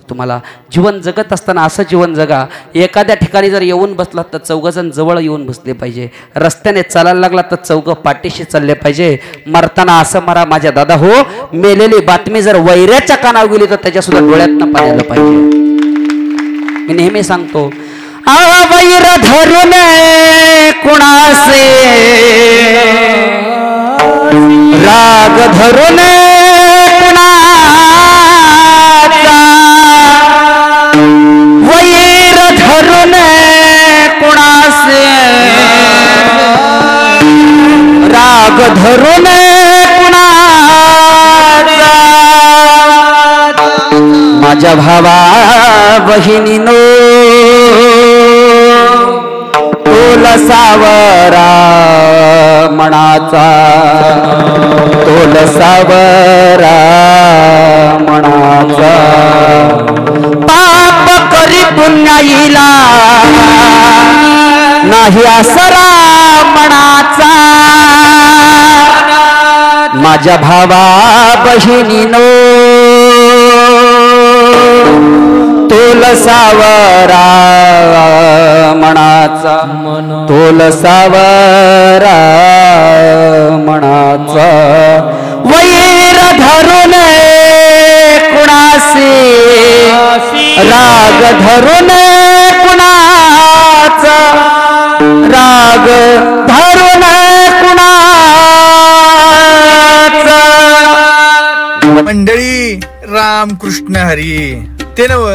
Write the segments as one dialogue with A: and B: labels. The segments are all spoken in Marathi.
A: तुम्हाला जीवन जगत असताना असं जीवन जगा, एखाद्या ठिकाणी जर येऊन बसलात तर चौघजण जवळ येऊन बसले पाहिजे, रस्त्याने चालायला लागला तर चौघ पाठीशी चालले पाहिजे, मरताना असं मरा माझ्या दादा हो, मेलेली बातमी जर वैऱ्याच्या कानावर गेली तर त्याच्या सुद्धा डोळ्यातनं पाणी आलं पाहिजे. मी नेहमी सांगतो वैर धरून कुणासे राग धरून वैर धरून कुणासे राग धरून कुणाचा माझ्या भावा बहिणीनो तोल सावरा मनाचा तोल सावरा मनाचा पाप करी पुण्याईला नाही आसरा मनाचा माझ्या भावा बहिणीनो तोल सावरा मनाचा तोल सावरा मनाचा वैर धरून कुणासे राग धरून कुणाचा राग धरून कुणाचा.
B: मंडळी रामकृष्ण हरी. ते नव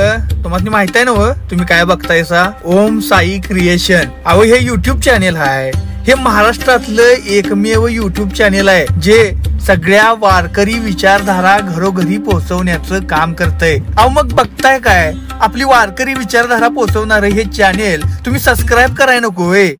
B: तुम्हाला माहित आहे नव, तुम्ही काय बघतायसा ओम साई क्रिएशन. अहो हे युट्यूब चॅनेल आहे, हे महाराष्ट्रातलं एकमेव युट्यूब चॅनेल आहे जे सगळ्या वारकरी विचारधारा घरोघरी पोहोचवण्याचं काम करतंय. अहो मग बघताय काय, आपली वारकरी विचारधारा पोहोचवणार हे चॅनेल तुम्ही सबस्क्राईब कराय नको होय.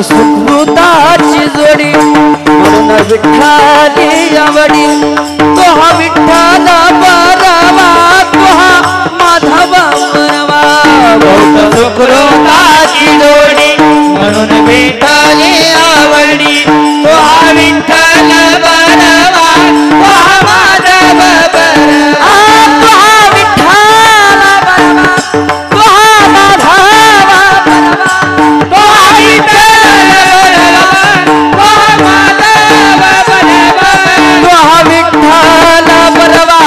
A: सुकृताची जोडी म्हणून विठ्ठली आवडी तो हा विठ्ठल बरवा तो हा माधव बरवा. सुकृताची जोडी म्हणून विठ्ठली आवडी तो हा विठ्ठल बरवा तो हा माधव बरवा. तो हा विठ्ठल बरवा तो हा माधव बरवा तो हा विठ्ठल बरवा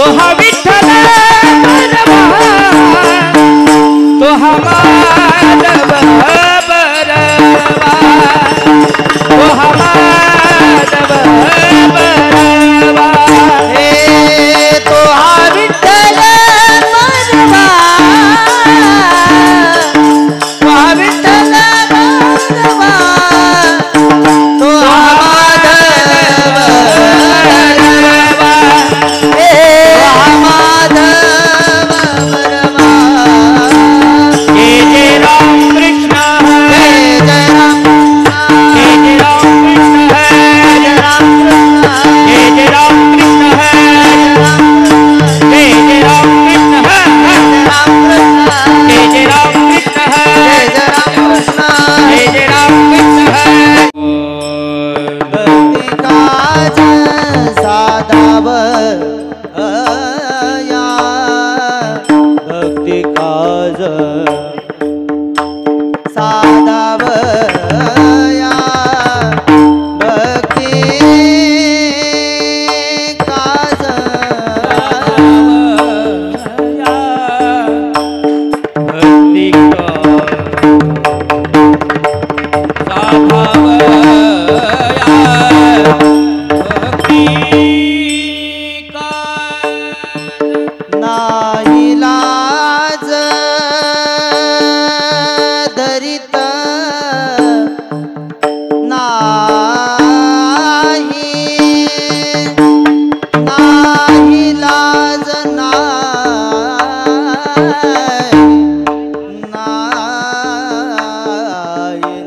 A: तो हा विठ्ठल बरवा, तो हा माधव बरवा, तो हा माधव बरवा,
C: हे तो हा विठ्ठल बरवा, तो हा विठ्ठल बरवा, तो हा माधव बरवा, हे हा माधव बरवा.
A: जय जय राम कृष्ण
C: जय जय राम
A: जय जय राम कृष्ण
C: जय राम
A: जय जय राम कृष्ण जय जय राम कृष्ण जय जय राम कृष्ण
C: जय जय राम कृष्ण
A: जय जय राम कृष्ण
C: भक्ति काज साधाव या भक्ति काज साधाव या भक्ति काज नाही लाज धरित नाही नाही लाज नाही नाही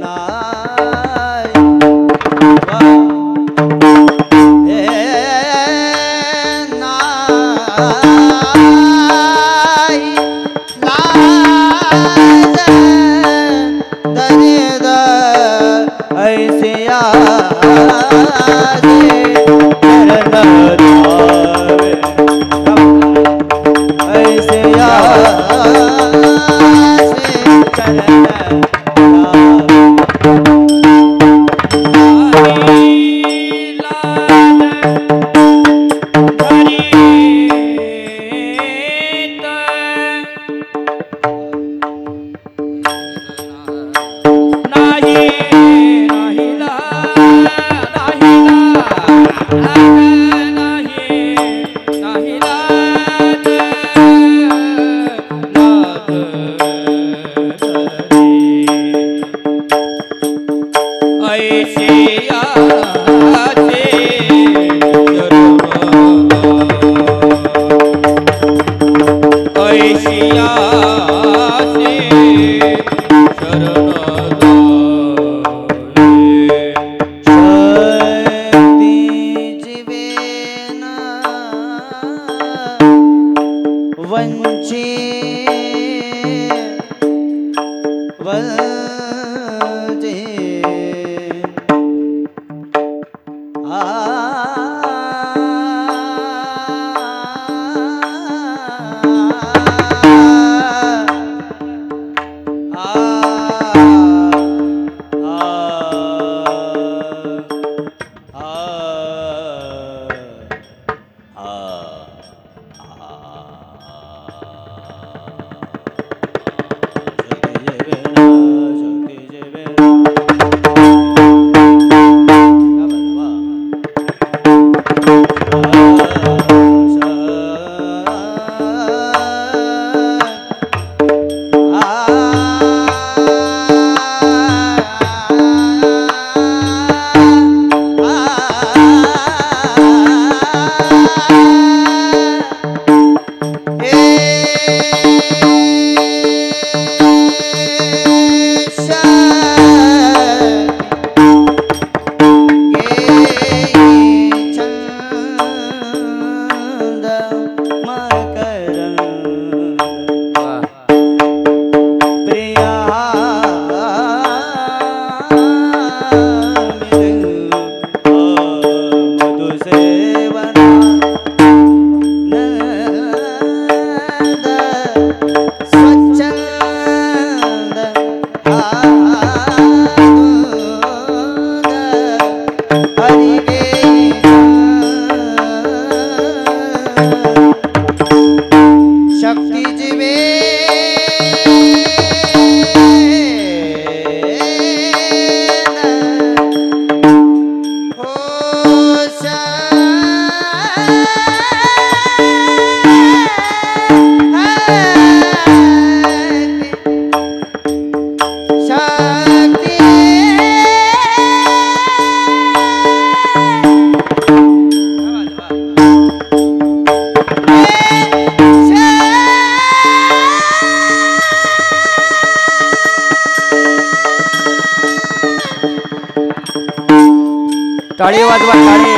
A: टाळी वाजवा टाळी.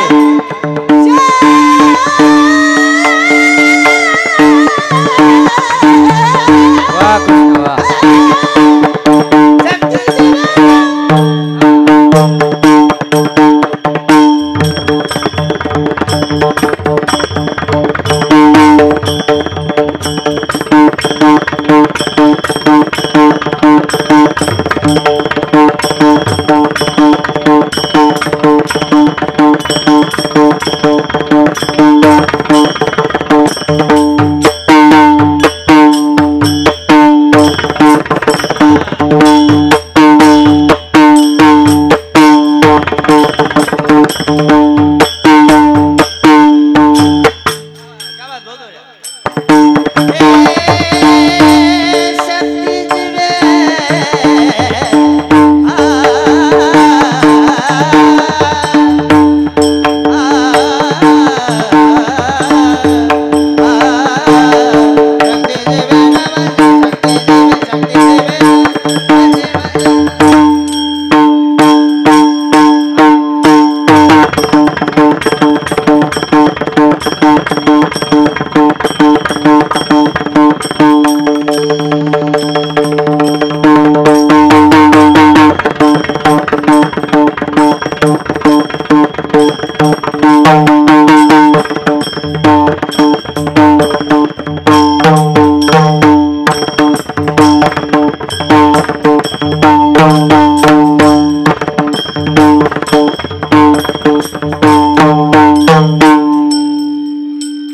A: वा कृष्ण वा.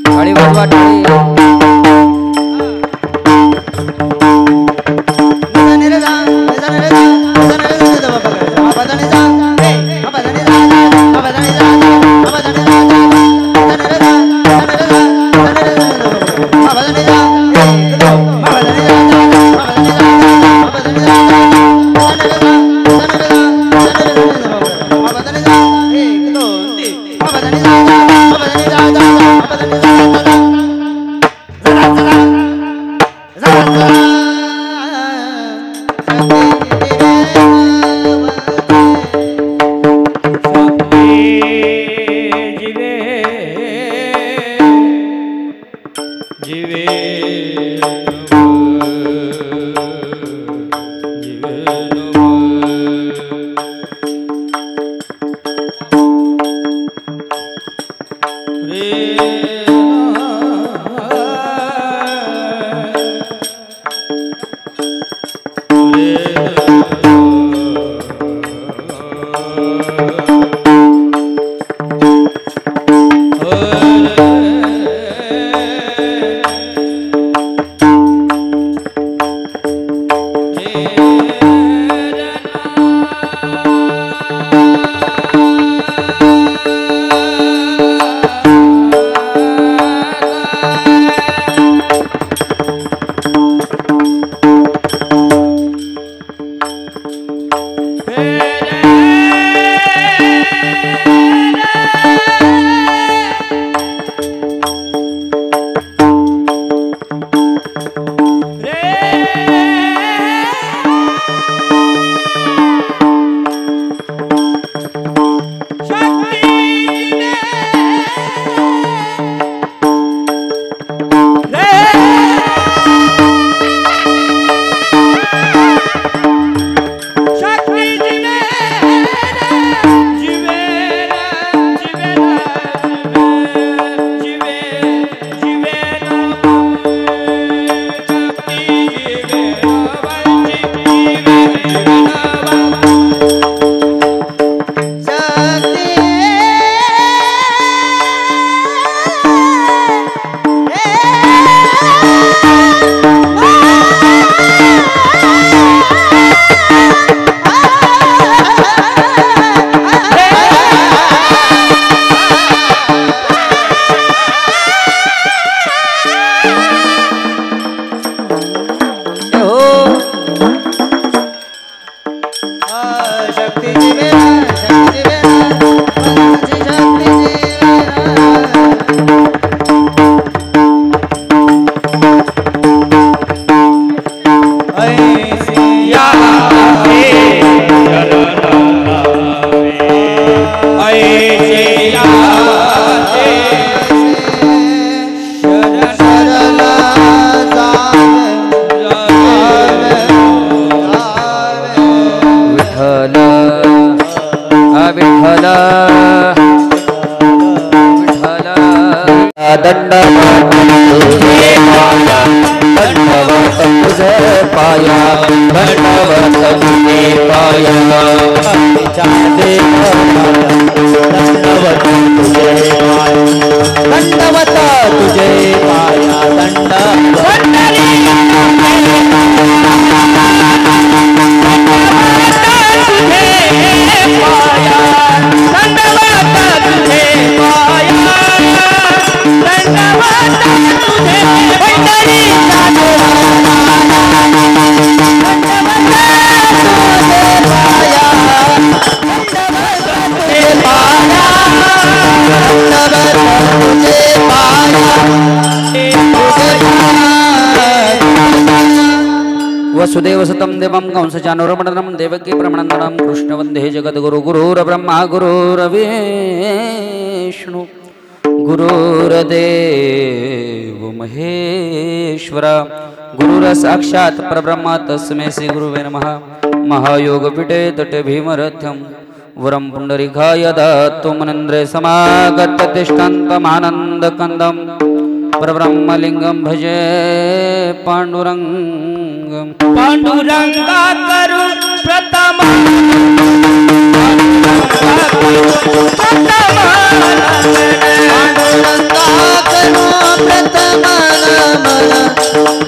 A: टाळी वाजवा टाळी. दंडवत तुझे पाया दंडवत तुझे पाया दंडवत तुझे पाया दंडवत तुझे पाया दंडवत तुझे पाया वसुदेव सुतं देवं कंसचानूरमण्डलं देवकी प्रमणन्दनं कृष्ण वन्दे जगद्गुरु गुरुर्ब्रह्मा गुरुर्विष्णु गुरुर्देव महेश्वर गुरुरसाक्षात् परब्रह्म तस्मै श्री गुरुवे नमः। महायोगपीठे तटे भीमरथ्यं वरं पुण्डरीकाय दत्तो मुनीन्द्रे समागत्य तिष्ठन्तमानन्दकन्दं परब्रह्मलिङ्गं भजे पाण्डुरङ्गं
D: पांडुरंगा करू प्रथम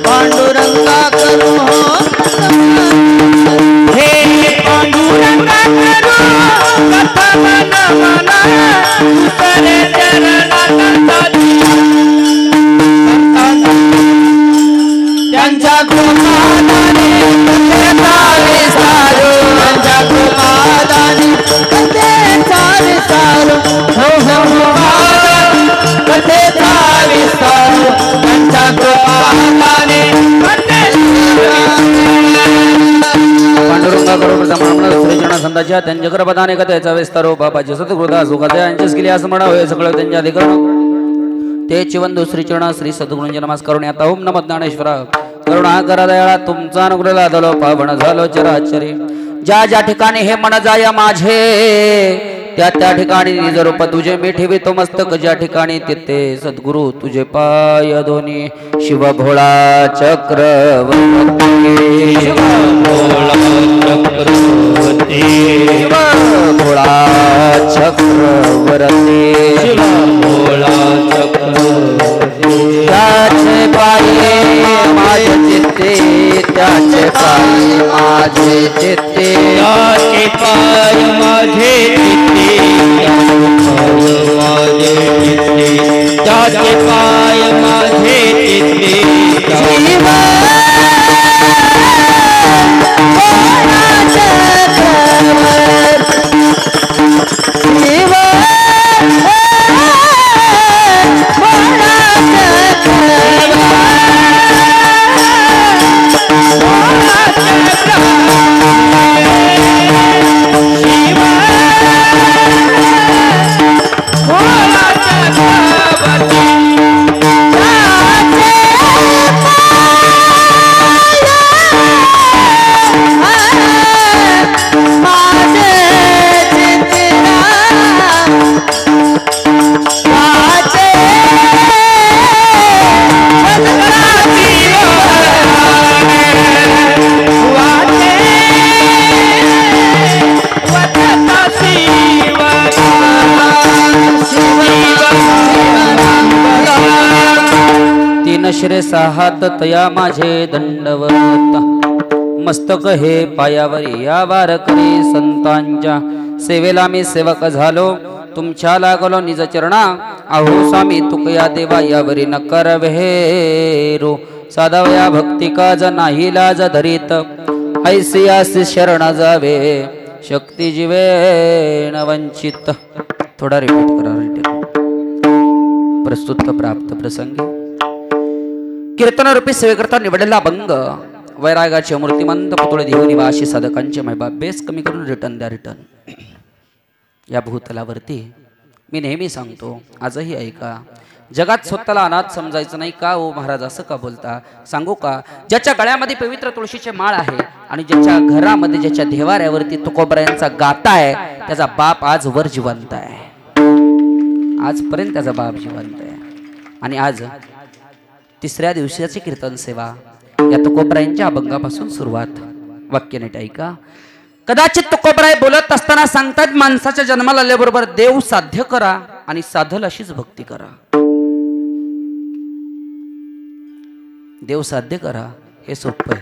C: पांडुरंगा करू
D: हे पांडुरंगा करू प्रथम नमन दुसरे चरणात त्यांच्या कृपादाने कथेचा विस्तारू त्यांच्या कृपादाने कथेचा विस्तारू हो हो कथेचा विस्तारू त्यांच्या कृपादाने
A: पांडुरंगा करू प्रथम श्रीचरण संताच्या त्यांच्या कृपादाने कथेचा विस्तारो बाबाचे सद्गुरुदा सुखाचे यांचेच केले असं म्हणावे सगळं त्यांच्या अधिकरण ते चिवंदू श्रीचरण श्री सद्गुरूंचे नमस्कार आता ओम नमः ज्ञानेश्वरा करुणा करा दयाळा तुमचा अनुग्रह लादलो पावन झालो चराचरी ज्या ज्या ठिकाणी हे मन जाय माझे त्या त्या ठिकाणी निज रूप तुझे मी ठेवितो मस्तक ज्या ठिकाणी तिथे सद्गुरु तुझे पाय दोन्ही शिव भोळा चक्रवर्ती शिव भोळा चक्रवर्ती शिव भोळा चक्रवर्ती त्याचे पाये माझे चित्ते त्याचे पाये माझे चित्ते
D: त्याचे पाय माझे चित्ते त्याचे पाय माझे चित्ते
A: शिरे साहात तया माझे दंडवत मस्तक हे पायावरी या वारकरी संतांच्या सेवेला मी सेवक झालो तुमच्या लागलो निज चरणा अहो स्वामी तुकया देवा यावरी न करवेरो साधावया भक्ती काज नाही लाज धरीत ऐसियासी शरण जावे शक्ती जीवे न वंचित थोडा रिपीट करा प्रस्तुत प्राप्त प्रसंगी कीर्तन रूपी सेवेकरता निवडलेला अभंग वैरागाचे मूर्तिमंत पुतळे देव निवासी साधकांचे मैबा बेस कमी करून रिटर्न द्या रिटर्न या भूतलावरती मी नेहमी सांगतो आजही ऐका जगात स्वतःला अनाथ समजायचं नाही का ओ महाराज असं का बोलता सांगू का ज्याच्या गळ्यामध्ये पवित्र तुळशीचे माळ आहे आणि ज्याच्या घरामध्ये ज्याच्या देवाऱ्यावरती तुकोबरायांचा गाता आहे त्याचा बाप आज वर जिवंत आहे आजपर्यंत त्याचा बाप जिवंत आहे आणि आज तिसऱ्या दिवसाची कीर्तन सेवा या तुकोबरायांच्या अभंगापासून सुरुवात. वाक्य नीट ऐका. कदाचित तुकोबराय बोलत असताना सांगतात माणसाच्या जन्माला आल्याबरोबर देव साध्य करा आणि साधल अशीच भक्ती करा. देव साध्य करा हे सोपं आहे,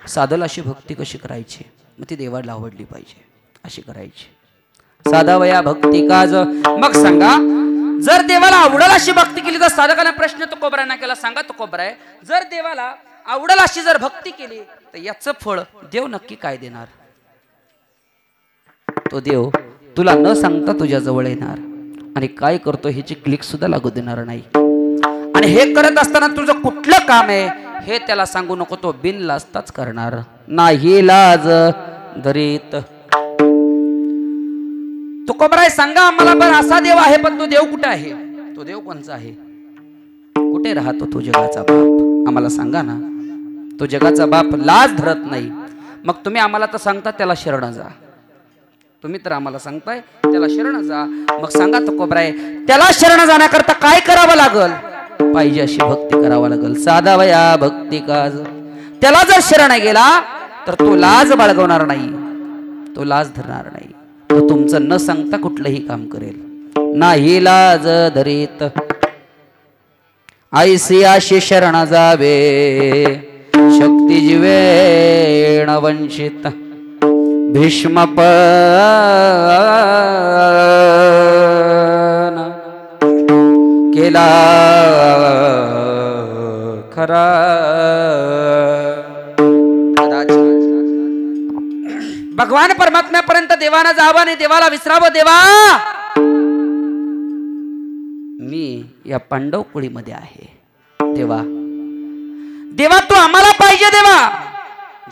A: साधल अशी भक्ती कशी करायची, मग ती देवाला आवडली पाहिजे अशी करायची. साधावया भक्ती काज. मग सांगा जर देवाला आवडल अशी भक्ती केली तर साधकाने प्रश्न तुकोबरायांना केला. सांगा तुकोबराय जर देवाला आवडल अशी जर भक्ती केली तर याचं फळ देव नक्की काय देणार? तो देव तुला न सांगता तुझ्या जवळ येणार आणि काय करतो ह्याची क्लिक सुद्धा लागू देणार नाही. आणि हे करत असताना तुझं कुठलं काम आहे हे त्याला सांगू नको, तो बिनलाजताच करणार. नाही लाज धरीत. तुकोबराय सांगा आम्हाला पण असा देव आहे, पण तो देव कुठे आहे? तो देव कोणचा आहे? कुठे राहतो तो जगाचा बाप? आम्हाला सांगा ना. तो जगाचा बाप लाज धरत नाही. मग तुम्ही आम्हाला तर सांगता त्याला शरण जा. तुम्ही तर आम्हाला सांगताय त्याला शरण जा. मग सांगा तुकोबराय त्याला शरण जाण्याकरता काय करावं लागल? पाहिजे अशी भक्ती करावं लागल. साधावया भक्ती काज. त्याला जर शरण गेला तर तो लाज बाळगवणार नाही, तो लाज धरणार नाही. तो तुमचं न सांगता कुठलंही काम करेल. नाही लाज धरीत. ऐसी आशी शरण जावे शक्ती जीवेण वंचित. भीष्म केला खरा. भगवान परमात्म्यापर्यंत देवानं जावं आणि देवाला विसरावं. देवा मी या पांडव कुळीमध्ये आहे. देवा देवा तू आम्हाला पाहिजे. देवा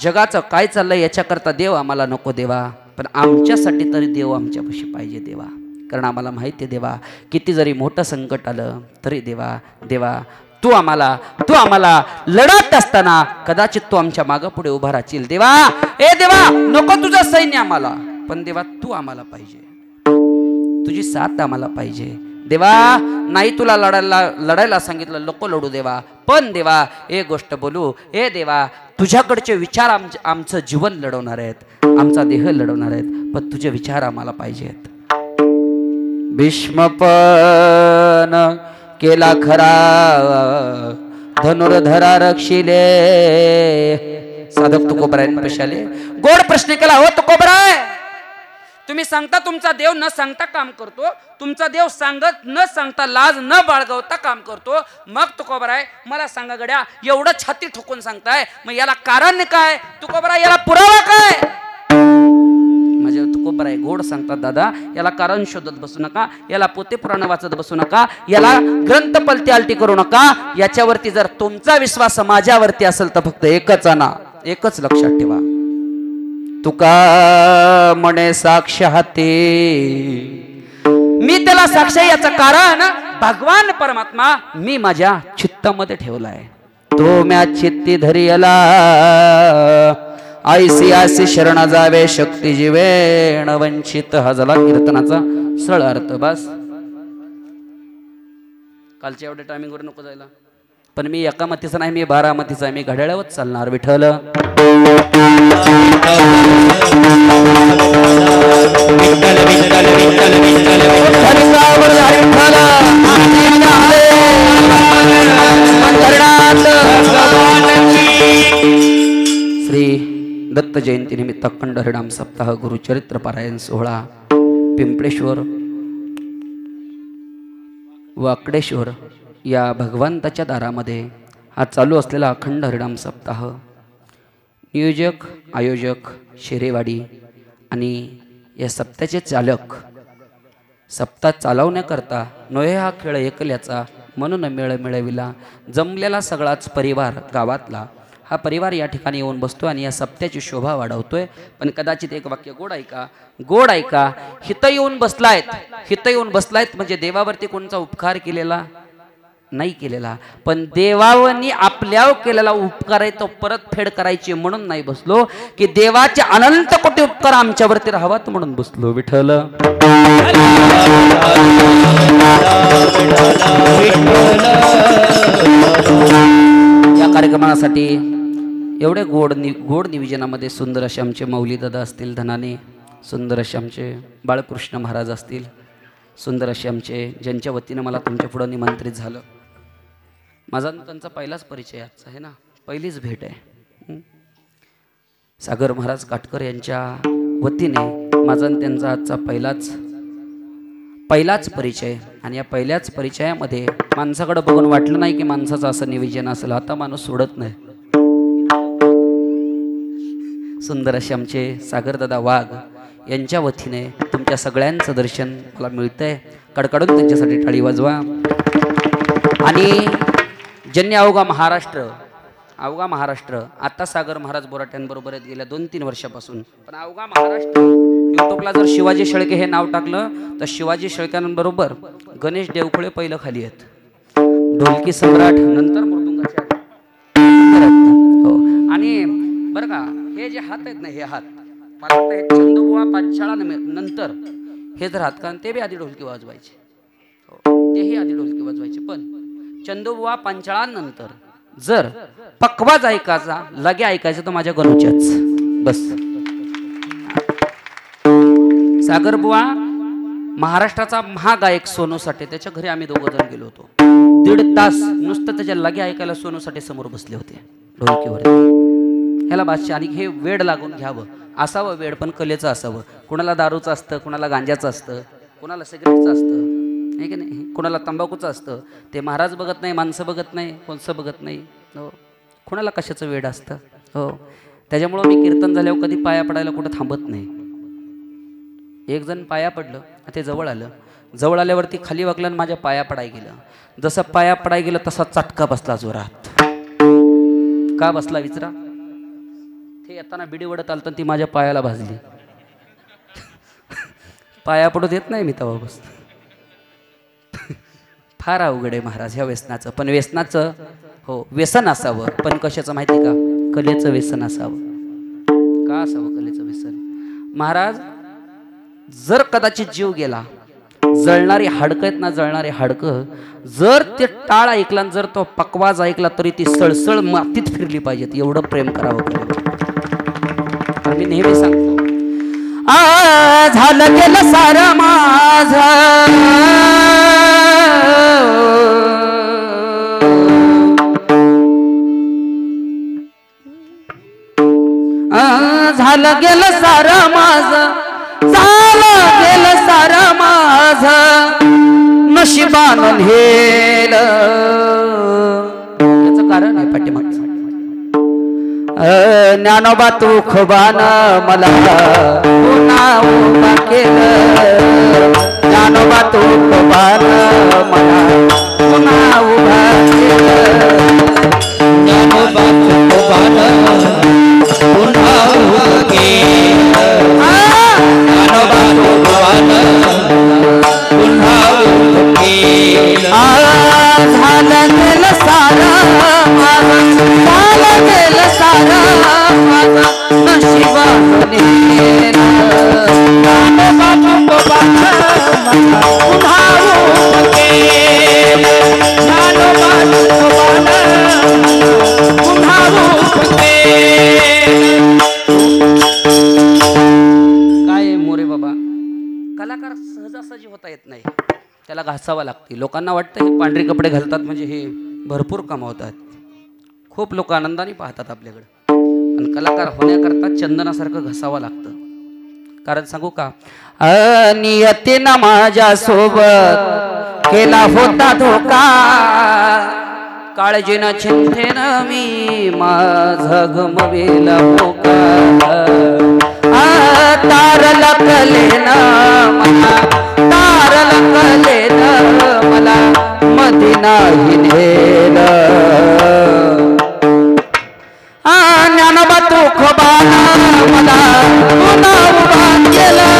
A: जगाचं काय चाललंय याच्याकरता देव आम्हाला नको देवा, पण आमच्यासाठी तरी देव आमच्यापाशी पाहिजे देवा. कारण आम्हाला माहिती आहे देवा किती जरी मोठं संकट आलं तरी देवा देवा तू आम्हाला लढत असताना कदाचित तू आमच्या मागं पुढे उभा राहशील. देवा ए देवा नको तुझं सैन्य आम्हाला, पण देवा तू आम्हाला पाहिजे, तुझी साथ आम्हाला पाहिजे. देवा नाही तुला लढायला सांगितलं नको लढू देवा, पण देवा एक गोष्ट बोलू. ए देवा तुझ्याकडचे विचार आमचं जीवन लढवणार आहेत, आमचा देह लढवणार आहेत, पण तुझे विचार आम्हाला पाहिजेत. भीष्मपन केला खरा धनुर्धरा रक्षिले. साधक तुकोबरायांपाशी आले. गोड प्रश्न केला. हो तुकोबराय तुम्ही सांगता तुमचा देव न सांगता काम करतो, तुमचा देव सांगत न सांगता लाज न बाळगवता काम करतो. मग तुकोबराय मला सांगा गड्या एवढं छाती ठोकून सांगताय, मग याला कारण काय? तुकोबराय याला पुरावा काय? म्हणजे तुकोबराय गोड सांगतात दादा याला कारण शोधत बसू नका, याला पोते पुराण वाचत बसू नका, याला ग्रंथ पलटी आलटी करू नका. याच्यावरती जर तुमचा विश्वास माझ्यावरती असेल तर फक्त एकच आणा, एकच लक्षात ठेवा. तुका म्हणे साक्ष हाती. मी त्याला साक्ष याचं कारण भगवान परमात्मा मी माझ्या चित्तामध्ये ठेवलाय. तो म्या चित्ती धरियला ऐसी आसी शरण जावे शक्ती जीवेण वंचित. हा झाला कीर्तनाचा सरळ अर्थ. बस कालच्या एवढ्या टायमिंग वर नको जायला, पण मी एका मतीचा नाही, मी 12 मतीचा आहे. मी घड्याळावर चालणार. विठ्ठल श्री दत्त जयंती निमित्त अखंड हरिनाम सप्ताह गुरुचरित्र पारायण सोहळा पिंपळेश्वर वाकडेश्वर या भगवंताच्या दारामध्ये हा चालू असलेला अखंड हरिनाम सप्ताह नियोजक आयोजक शेरेवाडी आणि या सप्त्याचे चालक सप्ताह चालवण्याकरता नोहे हा खेळ एकल्याचा म्हणून मेळ मिळविला. जमलेला सगळाच परिवार गावातला हा परिवार या ठिकाणी येऊन बसतो आणि या सप्त्याची शोभा वाढवतोय. पण कदाचित एक वाक्य गोड ऐका. हित येऊन बसलायत म्हणजे देवावरती कोणता उपकार केलेला नाही केलेला, पण देवावनी आपल्यावर केलेला उपकार आहे तो परत फेड करायची म्हणून नाही बसलो, की देवाचे अनंत कोटी उपकार आमच्यावरती राहावात म्हणून बसलो. विठ्ठल
D: विठ्ठल
A: सन्मानासाठी एवढे गोड निवेदनामध्ये सुंदर असे आमचे मौलीदादा असतील धनाने, सुंदर असे आमचे बाळकृष्ण महाराज असतील, सुंदर असे आमचे ज्यांच्या वतीनं मला तुमच्या पुढं निमंत्रित झालं. माझा त्यांचा पहिलाच परिचय आजचा आहे ना, पहिलीच भेट आहे. सागर महाराज काटकर यांच्या वतीने माझा त्यांचा आजचा पहिलाच परिचय. आणि या पहिल्याच परिचयामध्ये माणसाकडे बघून वाटलं नाही की माणसाचं असं निवेदन असेल. आता माणूस सोडत नाही. सुंदर असे आमचे सागरदादा वाघ यांच्या वतीने तुमच्या सगळ्यांचं दर्शन मला मिळतंय. कडकडून त्यांच्यासाठी टाळी वाजवा. आणि ज्यांनी अवघा महाराष्ट्र आता सागर महाराज बोराट्यांबरोबर आहेत गेल्या 2-3 वर्षापासून. पण अवघा महाराष्ट्र यूट्यूबला जर शिवाजी शेळके हे नाव टाकलं तर शिवाजी शेळक्यांबरोबर गणेश देवखोळे पहिलं खाली आहेत. ढोलकी सम्राट नंतर मृदुंगाचे हो. आणि बरं का हे जे हात आहेत ना, हे हात मला वाटतं हे चंदुबुवा पाठशाळा नंतर हे जर हात, कारण ते बी आधी ढोलकी वाजवायचे. हो, तेही आधी ढोलकी वाजवायचे. पण चंदुबुवा पांचाळानंतर जर पकवाज ऐकायचा, लगे ऐकायचं तर माझ्या गणूच्याच बस. सागरबुवा महाराष्ट्राचा महागायक सोनू साठे, त्याच्या घरी आम्ही दोघं जण गेलो होतो. 1.5 तास नुसतं त्याच्या लगे ऐकायला सोनू साठे समोर बसले होते ढोलकीवर. ह्याला बादशाह आणि हे वेड लागून घ्यावं असावं वेड, पण कलेचं असावं. कुणाला दारूचं असतं, कुणाला गांजाचं असतं, कुणाला सिगरेटचं असतं, आहे की नाही, कुणाला तंबाखूचं असतं. ते महाराज बघत नाही, माणसं बघत नाही, कोणचं बघत नाही. हो, कुणाला कशाचं वेड असतं. हो, त्याच्यामुळं मी कीर्तन झाल्यावर कधी पाया पडायला कुठं थांबत नाही. एक जण पाया पडलं, ते जवळ आलं. जवळ आल्यावरती खाली वाकलं आणि माझ्या पाया पडाय गेलं. जसं पाया पडाय गेलं तसा चटका बसला जोरात. का बसला विचारा. ते येताना बिडी वडत आलं तर ती माझ्या पायाला भाजली. पाया पडू देत नाही मी तेव्हा बस. फार अवघड आहे महाराज ह्या व्यसनाचं. पण व्यसनाचं हो व्यसन असावं, पण कशाचं माहिती का, कलेचं व्यसन असावं. का असावं कलेचं व्यसन महाराज. जर कदाचित जीव गेला, जळणारी हाडकं आहेत ना, जळणारी हाडकं, जर ते टाळ ऐकला, जर तो पकवाज ऐकला तरी ती सळसळ मातीत फिरली पाहिजेत. एवढं प्रेम करावं कलेवर. मी नेहमी सांगतो, झालं गेलं सारं माझं, झालं गेलं सारं माझं, झालं गेलं सारं माझं, नशिबानं नेलं. याचं कारण आहे पाठीमागचं. ज्ञानोबा तुखोबान मला पुन्हा उभा केलं. ज्ञानोबा तुखोबान मला पुन्हा उभा केलं.
D: ज्ञानोबा तुकोबान पुन्हा उभा केलं. ज्ञानोबा तुकोबान पुन्हा उभा केलं.
A: झालं गेलं सारं माझं, झालं गेलं सारं माझं, नशिबानं नेलं. ज्ञानोबा तुकोबान मला पुन्हा उभा केलं. ज्ञानोबा तुकोबान पुन्हा उभा केलं. काय मोरे बाबा, कलाकार सहजासहजी होता येत नाही, त्याला घासावं लागते. लोकांना वाटतं हे पांढरे कपडे घालतात म्हणजे हे भरपूर कमावतात. खूप लोक आनंदाने पाहतात आपल्याकडे, पण कलाकार होण्याकरता चंदनासारखं घसावं लागतं. कारण सांगू का, नियतीनं माझ्या सोबत केला होता धोका, काळजीनं चिंतेनं मी माझा गमवेला भोका. तारल कलेनं मला, तारल कलेनं मला मधी नाही नेलं. ज्ञानोबा तुकोबान मला पुन्हा उभा केलं.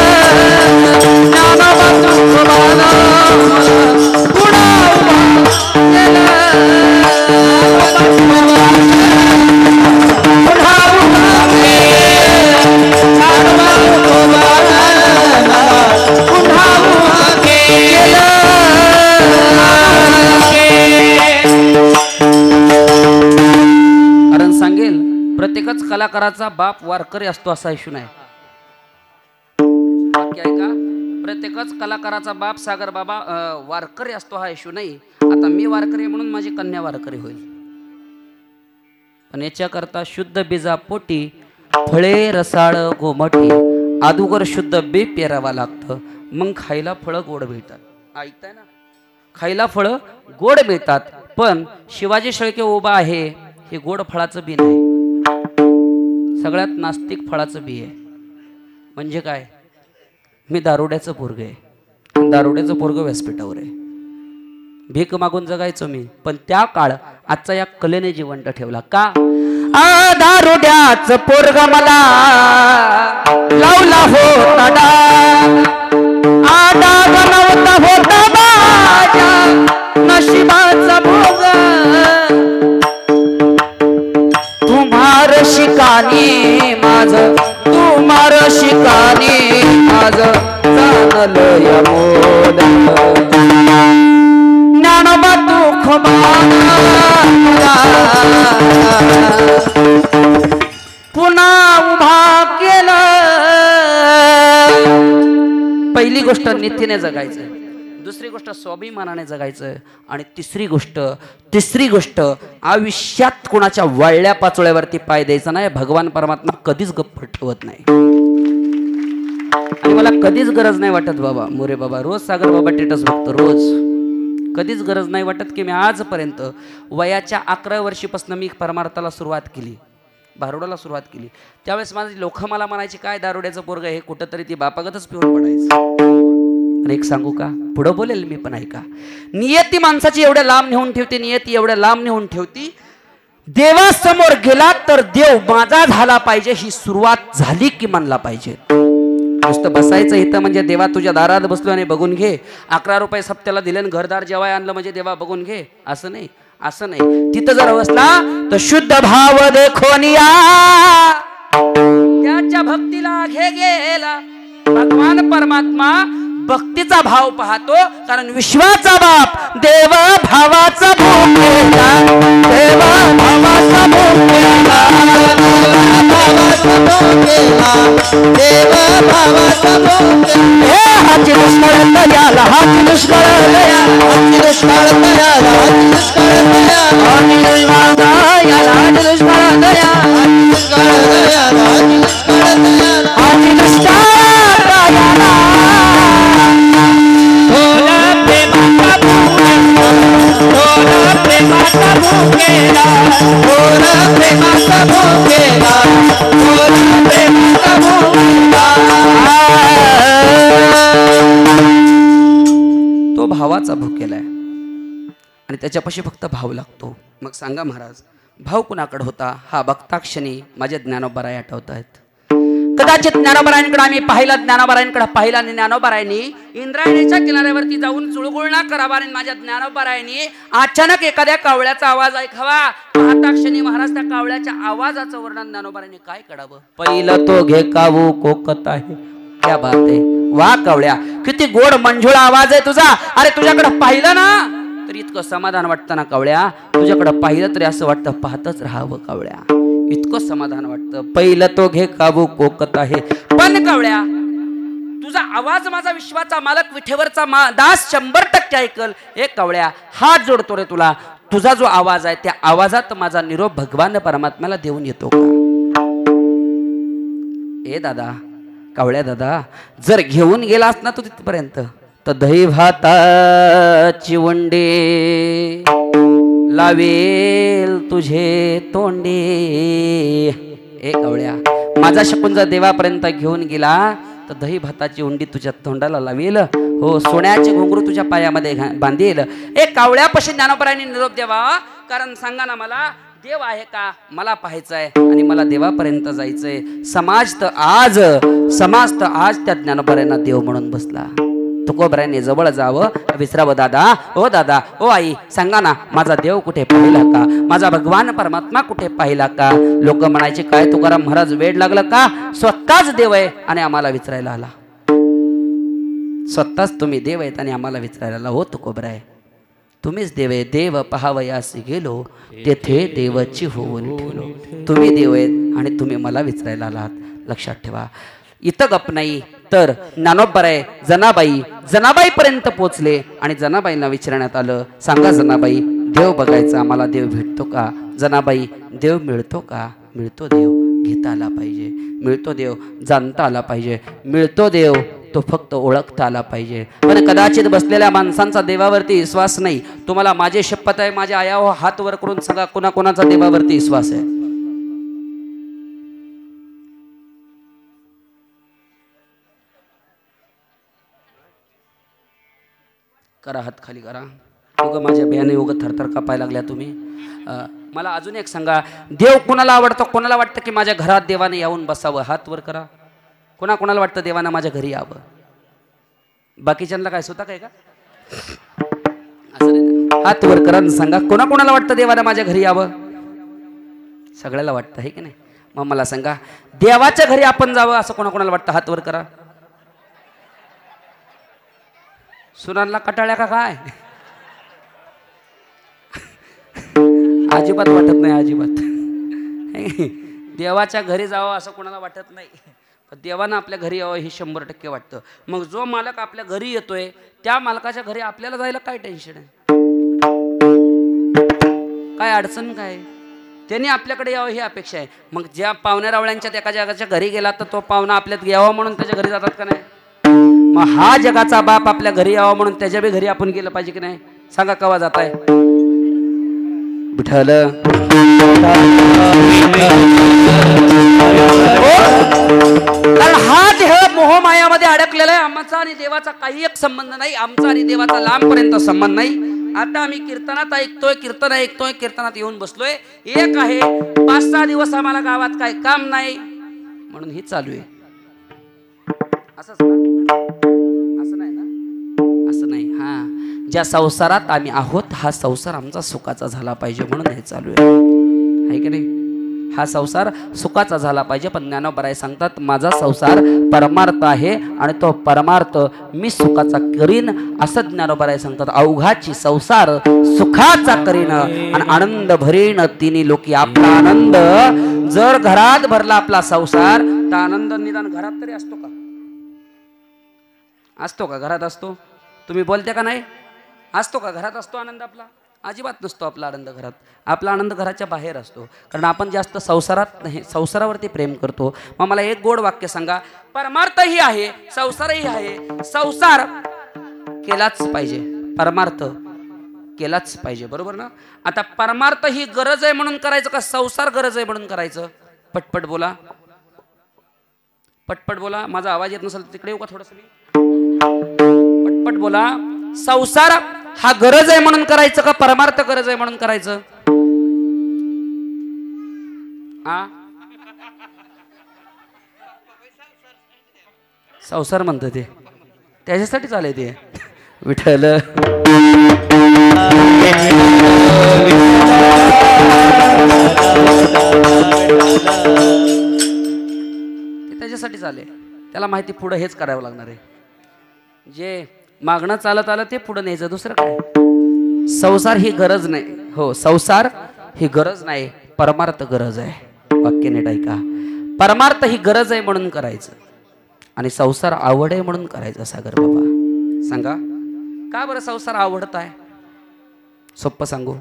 A: ज्ञानोबा तुकोबान मला पुन्हा उभा केलं. पुन्हा उभा केलं. ज्ञानोबा तुकोबान मला पुन्हा उभा केलं. कलाकाराचा बाप वारकरी असतो असा इशू नाही. वाक्य आहे का? प्रत्येकच कलाकाराचा बाप सागर बाबा वारकरी असतो हा इशू नाही. आता मी वारकरी म्हणून माझी कन्या वारकरी होईल, पण याच्याकरता शुद्ध बीजा पोटी फळे रसाळ गोमटी अदुगर शुद्ध बी पेरावा लागतं, मग खायला फळं गोड मिळतात. ऐकताय ना? खायला फळं गोड मिळतात. पण शिवाजी शेळके उभा आहे हे गोड फळाचं बी नाही, सगळ्यात नास्तिक फळाचं बी आहे. म्हणजे काय? मी दारुड्याचं पोरग आहे, दारुड्याचं पोरग व्यासपीठावर आहे, भीक मागून जगायचो मी. पण त्या काळ आजचा या कलेने जिवंत ठेवला का? दारुड्याचं पोरग मला लावला होता डाग नव्हता होता माझ्या नशिबाचा भोग. तुम्हार शिकानी माझ, तुम्हार शिकानी माझ जाणलं या मोद. ज्ञानोबा तू खमाना पुन्हा उभा केलं. पहिली गोष्ट नीतीने जगायचं, दुसरी गोष्ट स्वाभिमानाने जगायचं, आणि तिसरी गोष्ट आयुष्यात कोणाच्या वळल्या पाचोळ्यावरती पाय द्यायचा नाही. भगवान परमात्मा कधीच गप्प ठेवत नाही. आणि मला कधीच गरज नाही वाटत बाबा मोरे बाबा, रोज सागर बाबा स्टेटस बघतो रोज, कधीच गरज नाही वाटत की मी आजपर्यंत वयाच्या 11 वर्षीपासून मी परमार्थाला सुरुवात केली, भारुडाला सुरुवात केली. त्यावेळेस माझे लोक मला म्हणायचे काय दारुड्याचं पोरग हे, कुठंतरी ती बापागतच पिऊन पडायचं. आणि एक सांगू का, पुढं बोलेल मी पण ऐका. नियती माणसाची एवढ्या लांब नेऊन ठेवते, नियती एवढ्या लांब नेऊन ठेवती. देवासमोर गेला तर देव माझा झाला पाहिजे ही सुरुवात झाली की म्हणला पाहिजे. नुसतं बसायचं इथं म्हणजे देवा तुझ्या दारात बसलो आणि बघून घे, 11 रुपये सप्त्याला दिले आणि घरदार जेवाय आणलं म्हणजे देवा बघून घे, असं नाही, असं नाही. तिथं जर बसला तर शुद्ध भाव देखोनिया त्याच्या भक्तीला घे गेला. भगवान परमात्मा भक्तीचा भाव पाहतो, कारण विश्वाचा बाप देव भावाचा भूकेला, देव भावाचा भूकेला, देव भावाचा भूकेला. हे हाची दुष्काळ तयाला, हाची दुष्काळ तयाला, हाची दुष्काळ तयाला, हाची दुष्काळ तयाला, हाची दुष्काळ तयाला, हाची दुष्काळ तयाला, हाची दुष्काळ तयाला, हाची दुष्काळ तयाला, हाची दुष्काळ तयाला. तो भावाचा भुकेला आहे आणि त्याच्यापाशी फक्त भाव लागतो. मग सांगा महाराज, भाव कुणाकडे होता? हा बघताक्षणी माझे ज्ञानोबाराय आठवत आहेत. कदाचित ज्ञानोबारायांकडे आम्ही पाहिला, ज्ञानोबारायांकडे पाहिला आणि ज्ञानोबारायांनी इंद्रायणीच्या किनाऱ्यावरती जाऊन चुळगुळणा करावा आणि माझ्या ज्ञानोबारायांनी अचानक एखाद्या कावळ्याचा आवाज ऐकावा. पाहता क्षणी महाराज त्या कावळ्याच्या आवाजाचं वर्णन ज्ञानोबारायांनी काय करावं? पहिलं तो घे कावू कोकत आहे. क्या बात आहे, वा कावळ्या, किती गोड मंजुळा आवाज आहे तुझा. अरे तुझ्याकडे पाहिलं ना तरी इतकं समाधान वाटतं ना कावळ्या, तुझ्याकडे पाहिलं तरी असं वाटतं पाहतच राहावं कावळ्या, इतकं समाधान वाटतं. पहिलं तो घे काबू कोकत आहे. पण कावळ्या, तुझा आवाज माझा विश्वाचा मालक विठेवरचा दास 100% ऐकल. एक कावळ्या, हात जोडतो रे तुला, तुझा जो आवाज आहे त्या आवाजात माझा निरोप भगवान परमात्म्याला देऊन येतो का? ए दादा, कावळ्या दादा, जर घेऊन गेलास ना तू तिथपर्यंत तर दही भाताची वंडे लावेल तुझे तोंडे. ए कावळ्या, माझा शकून जर देवापर्यंत घेऊन गेला तर दही भाताची उंडी तुझ्या तोंडाला लावेल, हो, सोन्याचे घुंगरू तुझ्या पायामध्ये बांधेल. एक कावळ्यापाशी ज्ञानोबारायांनी निरोप द्यावा, कारण सांगा ना मला, देव आहे का मला पाहायचंय आणि मला देवापर्यंत जायचंय. समाज तर आज त्या ज्ञानोबारायांना देव म्हणून बसला. तुकोबरायांनी जवळ जावं, विसरावं. दादा, ओ आई, सांगा ना माझा देव कुठे पाहिला का, माझा भगवान परमात्मा कुठे पाहिला का? लोक म्हणायचे काय तुकाराम महाराज वेड लागलं का? स्वतःच देव आहे आणि आम्हाला विचारायला आला. स्वतःच तुम्ही देव आहेत आणि आम्हाला विचारायला आला. हो तुकोबराय, तुम्हीच देव आहे. देव पहावयास गेलो तेथे देवाची होऊन ठेवलो. तुम्ही देव आहेत आणि तुम्ही मला विचारायला आलात. लक्षात ठेवा. इथं गप नाही तर ज्ञानोबराय जनाबाईपर्यंत पोचले आणि जनाबाईंना विचारण्यात आलं, सांगा जनाबाई, देव बघायचा आम्हाला देव भेटतो का? जनाबाई, देव मिळतो का? मिळतो देव घेता आला पाहिजे. मिळतो देव जाणता आला पाहिजे. मिळतो देव तो फक्त ओळखता आला पाहिजे. पण कदाचित बसलेल्या माणसांचा देवावरती विश्वास नाही. तुम्हाला माझी शपथ आहे, माझ्या आया हात वर करून सांगा कोणाकोणाचा देवावरती विश्वास आहे. करा हात खाली करा. उगं माझ्या बियाणे उगं थरथर कापायला लागल्या तुम्ही. मला अजून एक सांगा, देव कोणाला आवडतो? कोणाला वाटतं की माझ्या घरात देवाने येऊन बसावं? हात वर करा. कोणाला वाटतं देवानं माझ्या घरी यावं? बाकीच्यांना काय स्वतः काय का असं नाही. हात वर करा सांगा, कोणाला वाटतं देवानं माझ्या घरी यावं? सगळ्याला वाटतं, आहे की नाही? मग मला सांगा, देवाच्या घरी आपण जावं असं कोणाला वाटतं? हात वर करा. सुनांना कटाळ्या का काय? अजिबात वाटत नाही. अजिबात देवाच्या घरी जावं असं कोणाला वाटत नाही. पण देवानं आपल्या घरी यावं हे 100% वाटतं. मग जो मालक आपल्या घरी येतोय त्या मालकाच्या घरी आपल्याला जायला काय टेन्शन आहे? काय अडचण काय? त्यांनी आपल्याकडे यावं ही अपेक्षा आहे. मग ज्या पाहुण्या रावळ्यांच्या एका जगाच्या घरी गेला तर तो पाहुणा आपल्यात यावा म्हणून त्याच्या घरी जातात का नाही? मग हा जगाचा बाप आपल्या घरी यावा म्हणून त्याच्या बी घरी आपण गेलं पाहिजे की नाही? सांगा केव्हा जाताय? विठ्ठल कारण हा देह मोहमायामध्ये अडकलेला आहे. आमचा आणि देवाचा काही एक संबंध नाही. आमचा आणि देवाचा लांबपर्यंत संबंध नाही. आता आम्ही कीर्तनात ऐकतोय, कीर्तनात येऊन बसलोय. एक आहे 5-6 दिवस आम्हाला गावात काय काम नाही म्हणून हे चालू आहे. असंच ना? असं नाही ना? असं नाही. हा, ज्या संसारात आम्ही आहोत हा संसार आमचा सुखाचा झाला पाहिजे म्हणून हे चालू आहे की नाही? हा संसार सुखाचा झाला पाहिजे. पण ज्ञानोबराय सांगतात, माझा संसार परमार्थ आहे आणि तो परमार्थ मी सुखाचा करीन असं ज्ञानोबराय सांगतात. अवघाची संसार सुखाचा करीन आणि आनंद भरीन तिन्ही लोकी. आपला आनंद जर घरात भरला आपला संसार तर आनंद निदान घरात तरी असतो का? असतो का? घरात असतो? तुम्ही बोलते का नाही? असतो का? घरात असतो आनंद आपला? अजिबात नसतो आपला आनंद घरात. आपला आनंद घराच्या बाहेर असतो. कारण आपण जास्त संसारात नाही, संसारावरती प्रेम करतो. मग मला एक गोड वाक्य सांगा, परमार्थही आहे संसारही आहे. संसार केलाच पाहिजे, परमार्थ केलाच पाहिजे, बरोबर ना? आता परमार्थ ही गरज आहे म्हणून करायचं का संसार गरज आहे म्हणून करायचं? पटपट बोला, पटपट बोला. माझा आवाज येत नसेल तिकडे येऊ का थोडस? पटपट बोला. संसार हा गरज आहे म्हणून करायचं का परमार्थ गरज आहे म्हणून करायचं? संसार म्हणतं ते, त्याच्यासाठी चालय ते. विठ्ठल त्याच्यासाठी चालेल. त्याला माहिती पुढे हेच करावं लागणार आहे. जे मागणं चालत आलं ते पुढे न्यायचं, दुसरं काय? संसार ही गरज नाही. हो, संसार ही गरज नाही, परमार्थ गरज आहे. वाक्य नीट ऐका. परमार्थ ही गरज आहे म्हणून करायचं आणि संसार आवड आहे म्हणून करायचं. सागर बाबा सांगा, का बरं संसार आवडत आहे? सोप्पं सांगू.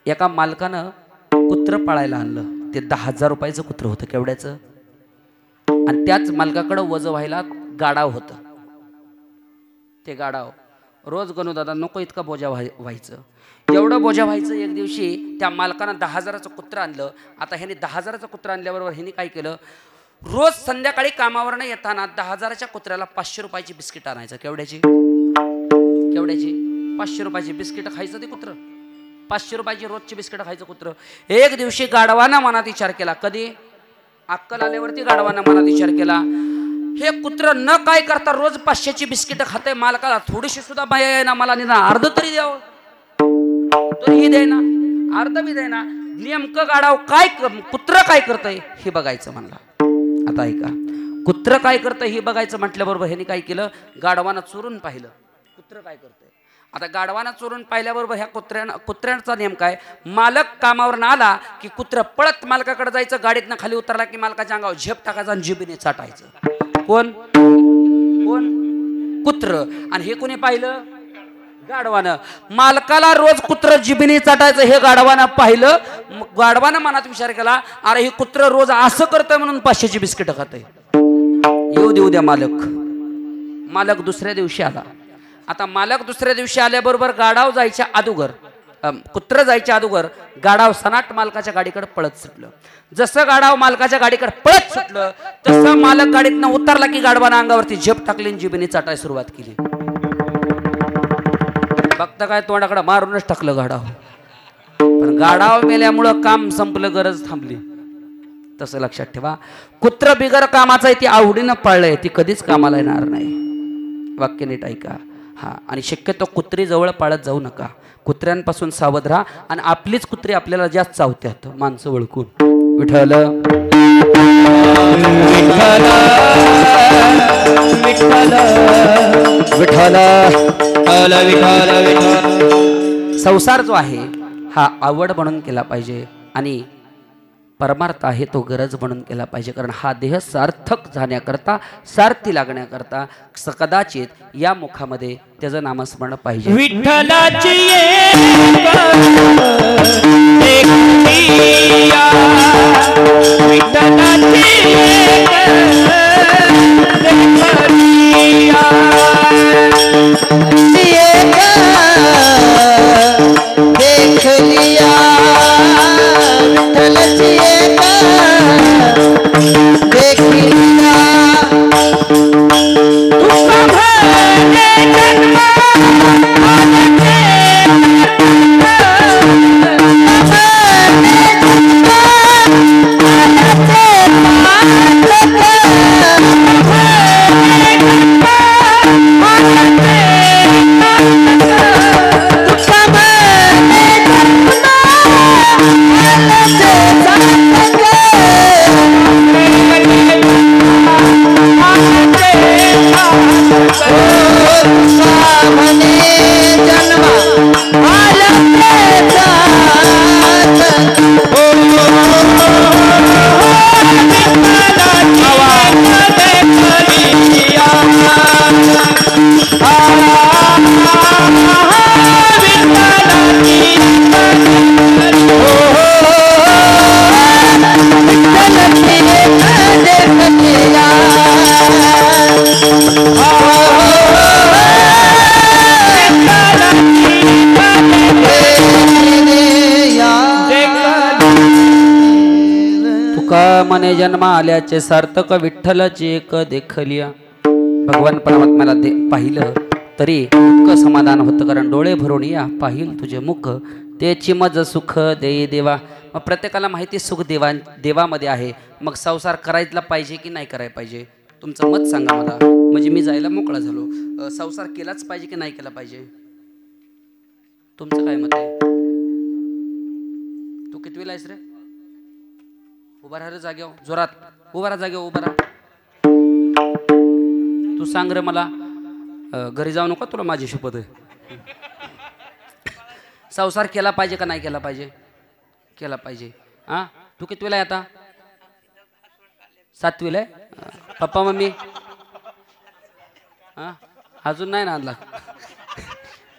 A: एका मालकानं कुत्र पाळायला आणलं. ते 10,000 रुपयाचं कुत्र होतं. केवढ्याचं? आणि त्याच मालकाकडं वज व्हायला गाडाव होतं. ते गाडाव रोज गणू दादा नको इतका बोजा व्हायचं, एवढं बोजा व्हायचं. एक दिवशी त्या मालकानं 10,000चं कुत्र आणलं. आता ह्याने 10,000चं कुत्र आणल्याबरोबर ह्याने काय केलं, रोज संध्याकाळी कामावर न येताना 10,000च्या कुत्र्याला 500 रुपयाची बिस्किट आणायचं. केवढ्याची? केवढ्याची? 500 रुपयाची बिस्किट खायचं ते कुत्र. 500 रुपयाची रोजची बिस्किट खायचं कुत्र. एक दिवशी गाढवानं मनात विचार केला. कधी? अक्कल आल्यावरती गाढवानं मनात विचार केला, हे कुत्र न काय करता रोज 500ची बिस्किट खाते. मालकाला थोडीशी सुद्धा माया आहे ना, मला निदान अर्ध तरी द्यावं. तरीही द्यायना, अर्ध बी द्यायना. नेमकं गाढव काय, कुत्र काय करतंय हे बघायचं म्हणला. आता ऐका, कुत्र काय करतंय हे बघायचं म्हटल्याबरोबर ह्याने काय केलं, गाढवानं चोरून पाहिलं कुत्र काय करतंय. आता गाढवानं चोरून पाहिल्याबरोबर ह्या कुत्र्यांचा नेम काय, मालक कामावरून आला की कुत्र पळत मालकाकडे जायचं, गाडीतनं खाली उतरला की मालकाच्या अंगावर झेप टाकायचा आणि जिभेने चाटायचं. कोण कोण कुत्र. आणि हे कोणी पाहिलं, गाढवानं. मालकाला रोज कुत्र जिभेने चाटायचं हे गाढवानं पाहिलं. गाढवानं मनात विचार केला, अरे हे कुत्र रोज असं करतंय म्हणून 500ची बिस्किट खातंय, येऊ देऊ द्या मालक. मालक दुसऱ्या दिवशी आला. आता मालक दुसऱ्या दिवशी आल्याबरोबर गाढव जायच्या अगोदर, कुत्र जायच्या अगोदर गाढव सनाट मालकाच्या गाडीकडे पळत सुटलं. जसं गाढव मालकाच्या गाडीकडे पळत सुटलं तसं मालक गाडीतनं उतरला की गाढवानं अंगावरती झेप टाकली, जिभेने चाटाय सुरुवात केली. फक्त काय तोंडाकडे मारूनच टाकलं गाढव. पण गाढव मेल्यामुळं काम संपलं, गरज थांबली. तसं लक्षात ठेवा, कुत्र बिगर कामाचं आहे, ती आवडीनं पाळलंय, ती कधीच कामाला येणार नाही. वाक्य नीट ऐका. हा, आणि शक्यतो कुत्री जवळ पाळत जाऊ नका. कुत्र्यांपासून सावध राहा. आणि आपलीच कुत्री आपल्याला जास्त चावत्यात माणसं ओळखून. विठ्ठल विठ्ठल विठ्ठल. संसार जो आहे हा आवड म्हणून केला पाहिजे आणि परमार्थ आहे तो गरज म्हणून केला पाहिजे. कारण हा देह सार्थक जाण्याकरता, सार्थी लागण्याकरता कदाचित या मुखामध्ये त्याचं नामस्मरण पाहिजे.
D: विठ्ठलाची
C: देख लिया देख लिया
A: मने जन्म आल्याचे सार्थक विठ्ठलाची एक देखलिया. भगवान परमात्म्याला पाहिलं तरी इतकं समाधान होतं, कारण डोळे भरून या पाहिल तुझे मुख, त्याची मज सुख दे देवा. मग प्रत्येकाला माहिती सुख देवामध्ये आहे. मग संसार करायला पाहिजे की नाही करायला पाहिजे, तुमचं मत सांगा मला, म्हणजे मी जायला मोकळा झालो. संसार केलाच पाहिजे की नाही केला पाहिजे, तुमचं काय मत आहे? तू कितवीला आहेस रे? उभा राहा रे जाग्यावर, जोरात उभा राहा, जाग्यावर उभा राहा. तू सांग रे मला, घरी जाऊ नको, तुला माझी शपथ आहे. संसार केला पाहिजे का नाही केला पाहिजे? केला पाहिजे. हा, तू कितवीला आहे आता? 7वीला आहे. पप्पा मम्मी हा अजून नाही ना आणला.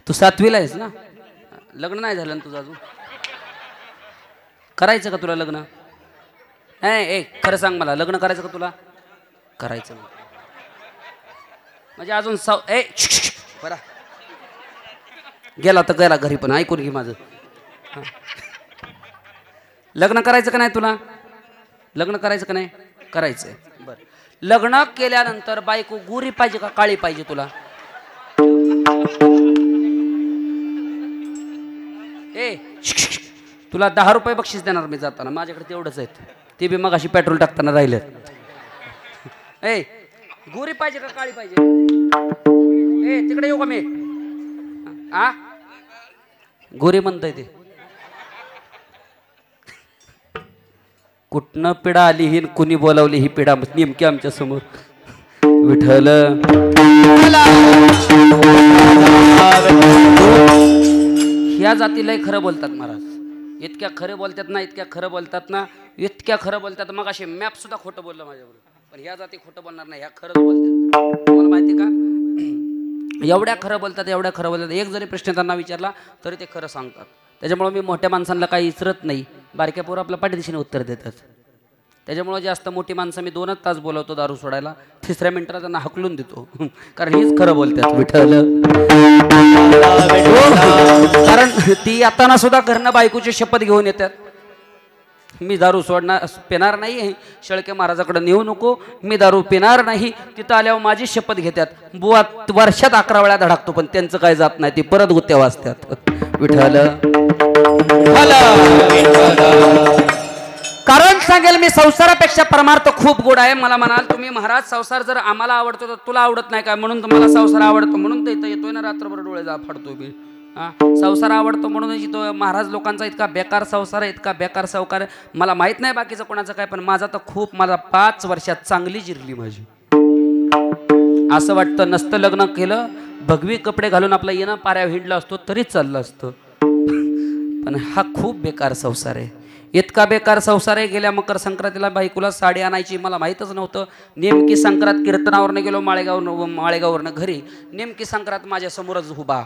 A: तू 7वीला आहेस ना, लग्न नाही झालं ना तुझं अजून? करायचं का तुला लग्न? ए खरं सांग मला, लग्न करायचं का तुला? करायचं म्हणजे अजून बरा गेला तर गेला घरी, पण ऐकून घे माझं. लग्न करायचं का नाही तुला? लग्न करायचं का नाही? करायचंय. बरं, लग्न केल्यानंतर बायको गोरी पाहिजे का काळी पाहिजे तुला? तुला 10 रुपये बक्षीस देणार मी जाताना, माझ्याकडे तेवढंच आहेत, ते बी मग अशी पेट्रोल टाकताना राहिलं. गोरी पाहिजे का काळी पाहिजे? तिकडे येऊ का मी? गोरी म्हणताय ते. कुठनं पिढा आली ही, कुणी बोलावली ही पिढा नेमकी आमच्या समोर. विठ्ठल ह्या जातीलाही खरं बोलतात महाराज, इतक्या खरं बोलतात ना, इतक्या खरं बोलतात ना, इतक्या खरं बोलतात. मग असे मॅप सुद्धा खोटं बोललं माझ्याबरोबर, पण ह्या जाती खोटं बोलणार नाही, ह्या खरंच बोलतात. तुम्हाला माहिती का, एवढ्या खरं बोलतात, एवढ्या खरं बोलतात. एक जरी प्रश्न त्यांना विचारला तरी ते खरं सांगतात. त्याच्यामुळे मी मोठ्या माणसांना काही विचारत नाही, बारक्या पोरं आपल्या पाठीदिशीने उत्तर देतात. त्याच्यामुळे जास्त मोठी माणसं मी 2च तास बोलवतो दारू सोडायला, 3ऱ्या मिनिटाला त्यांना हकलून देतो, कारण हीच खरं बोलतात. विठ्ठल कारण ती येताना सुद्धा घरनं बायकोची शपथ घेऊन येतात, मी दारू सोडणार पिणार नाही, शेळके महाराजाकडे नेऊ नको, मी दारू पिणार नाही. तिथं आल्यावर माझी शपथ घेतात. बुवा वर्षात 11 वेळा धडकतो, पण त्यांचं काय जात नाही, ती परत गुत्त्या वाजतात. विठ्ठल कारण सांगेल मी, संसारापेक्षा परमार्थ खूप गोड आहे. मला म्हणाल तुम्ही महाराज संसार जर आम्हाला आवडतो तर तुला आवडत नाही काय, म्हणून तुम्हाला संसार आवडतो म्हणून तर इथं येतोय ना, रात्रभर डोळे फाडतोय मी. संसार आवडतो म्हणून तो महाराज लोकांचा इतका बेकार संसार आहे, इतका बेकार संसार. मला माहित नाही बाकीचं कोणाचं काय, पण माझा तर खूप, माझा 5 वर्षात चांगली जिरली माझी. असं वाटतं नसतं लग्न केलं, भगवी कपडे घालून आपला येणं पाऱ्या हिंडलं असतो तरी चाललं असतं, पण हा खूप बेकार संसार आहे, इतका बेकार संसार आहे. गेल्या मकर संक्रांतीला बायकोला साडी आणायची, मला माहीतच नव्हतं. नेमकी संक्रांत कीर्तनावरनं गेलो माळेगाववरनं घरी, नेमकी संक्रांत माझ्या समोरच उभा.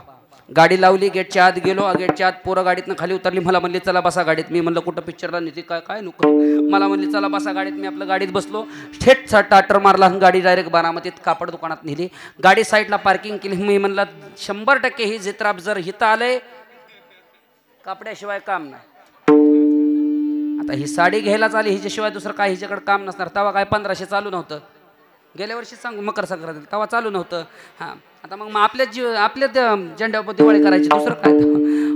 A: गाडी लावली, गेटच्या आत गेलो, गेटच्या आत पोरं गाडीतनं खाली उतरली. मला म्हणली चला बसा गाडीत. मी म्हणलं कुठं पिक्चरला नेते काय काय नको. मला म्हणली चला बसा गाडीत. मी आपलं गाडीत बसलो, थेट टाटर मारला, गाडी डायरेक्ट बारामतीत कापड दुकानात नेली. गाडी साईडला पार्किंग केली. मी म्हणलं 100% ही जित्राप जर हिथं आलंय कापड्याशिवाय काम नाही. आता ही साडी घ्यायलाच आली, हिच्याशिवाय दुसरं काय हिच्याकडे काम नसणार. तेव्हा काय 1500 चालू नव्हतं, गेल्या वर्षी सांगू मकर संक्रांत तेव्हा चालू नव्हतं. हां आता मग आपल्या झेंड्यावर दिवाळी करायची, दुसरं काय.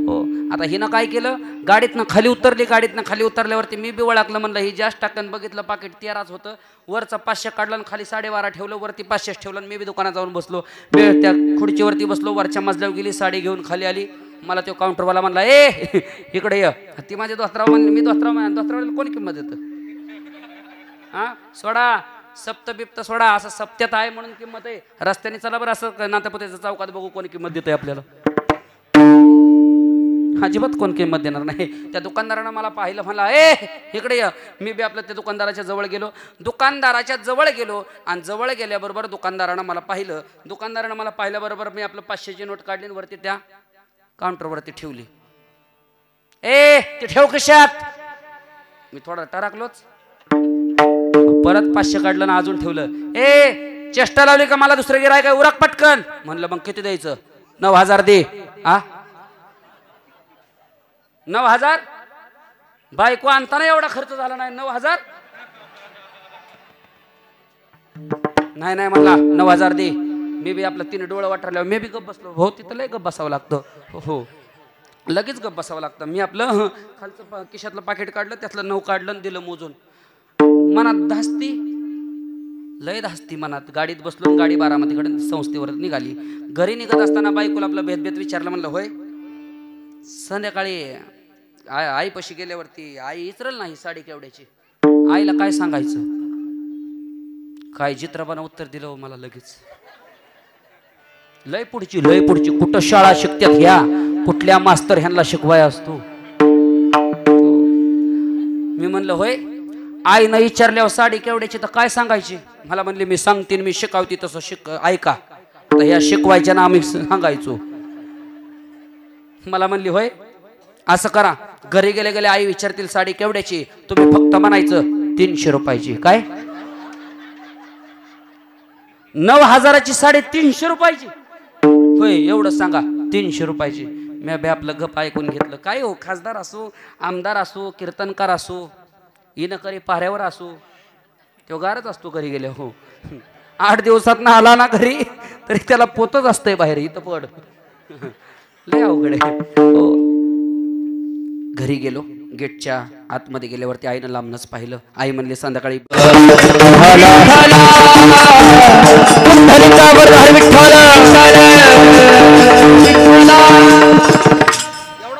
A: हो आता हिनं काय केलं, गाडीतनं खाली उतरली. गाडीतनं खाली उतरल्यावरती मी बी ओळखलं, म्हणलं ही जास्त टाकन. बघितलं पाकिट 13च होतं. वरचं 500 काढलं आणि खाली 12.5 ठेवलं, वरती 500 ठेवलं. मी बी दुकानात जाऊन बसलो, त्या खुर्चीवरती बसलो. वरच्या मजल्यावर गेली, साडी घेऊन खाली आली. मला तो काउंटरवाला म्हणला ए इकडे ये. ती माझे दोस्तराव म्हणले, मी दोस्तराव कोणी किंमत देतं, हां सोडा सप्त बिप्त सोडा, असं सप्त्यात आहे म्हणून किंमत आहे. रस्त्याने चला बरं, असं नात्यापुत्याच्या चौकात बघू कोणी किंमत देतंय आपल्याला. अजिबात कोण किंमत देणार नाही. त्या दुकानदारानं मला पाहिलं, म्हणला ए इकडे ये. मी बी आपलं त्या दुकानदाराच्या जवळ गेलो. दुकानदाराच्या जवळ गेलो आणि जवळ गेल्याबरोबर दुकानदारानं मला पाहिलं. दुकानदारानं मला पाहिल्याबरोबर मी आपलं 500ची नोट काढली आणि वरती त्या काउंटरवरती ठेवली. ए ते ठेव कशात. मी थोडा टराकलोच, परत 500 काढलं ना अजून ठेवलं. ए चेष्टा लावली का मला दुसरं गिराय काय, उरक पटकन. म्हणलं मग किती द्यायचं, 9000 दे. 9000 बायको आणताना एवढा खर्च झाला नाही, 9000 नाही नाही म्हणला 9000 दे. मी बी आपलं 3 डोळं वाटरल्यावर मी बी गप बसलो. हो तिथं लय गप बसावं लागतं, हो लगेच गप बसावं लागतं. मी आपलं खालचं खिशातलं पाकिट काढलं, त्यातलं 9 काढलं आणि दिलं मोजून. मनात धास्ती, लय धास्ती मनात. गाडीत बसलो, गाडी बारामतीकडे संस्थेवर निघाली. घरी निघत असताना बायकोला आपलं भेद विचारलं. म्हणलं होय. संध्याकाळी आईपाशी गेल्यावरती आई इचरल नाही साडी केवढ्याची. आईला काय सांगायचं, काय चित्रपणा उत्तर दिलं मला लगेच. लय पुढची कुठं शाळा शिकतात ह्या, कुठल्या मास्तर ह्यांना शिकवाय असतो. मी म्हणलं होय. आईनं विचारल्यावर साडी केवढ्याची तर काय सांगायची. मला म्हणले मी सांगते, मी शिकवते तसं ऐका. तर ह्या शिकवायच्या ना आम्ही सांगायचो. मला म्हणली होय असं करा, घरी गेले आई विचारतील साडी केवढ्याची, तुम्ही फक्त म्हणायचं 300 रुपयाची. काय 9000ची साडी 300 रुपयाची होय, एवढं सांगा 300 रुपयाची. मी बे आपलं गप ऐकून घेतलं. काय हो, खासदार असो, आमदार असो, कीर्तनकार असो, इनकरी पाऱ्यावर असो, तो गारच असतो घरी गेले. हो 8 दिवसात ना आला ना घरी तरी त्याला पोतच असतंय बाहेर. इथं पड लय अवघड आहे. हो घरी गेलो, गेटच्या आतमध्ये गेल्यावरती आईनं लांबनच पाहिलं. आई म्हणली संध्याकाळी एवढा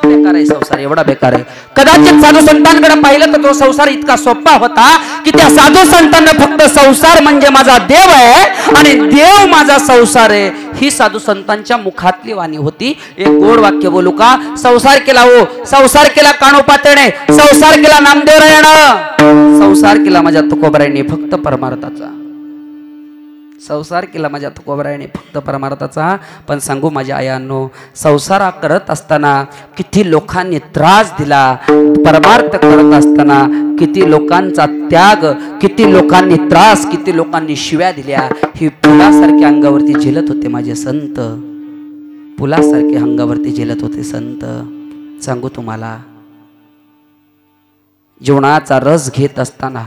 A: बेकार आहे संसार. संसार एवढा बेकार आहे. कदाचित साधू संतांकडे पाहिलं तर तो संसार इतका सोपा होता की त्या साधू संतांना फक्त संसार म्हणजे माझा देव आहे आणि देव माझा संसार आहे ही साधू संतांच्या मुखातली वाणी होती. एक गोड वाक्य बोलू का? संसार केला हो, संसार केला काणोपातणे, संसार केला नामदेवरायानं, संसार केला माझ्या तुकोबरायाने फक्त परमार्थाचा, संसार केला माझ्या तुकोबरायाने फक्त परमार्थाचा. पण सांगू माझ्या आयांनो, संसार करत असताना किती लोकांनी त्रास दिला, परमार्थ करत असताना किती लोकांचा त्याग, किती लोकांनी त्रास, किती लोकांनी शिव्या दिल्या. ही पुलासारख्या अंगावरती झेलत होते माझे संत, पुलासारखे अंगावरती झेलत होते संत. सांगू तुम्हाला, जीवनाचा रस घेत असताना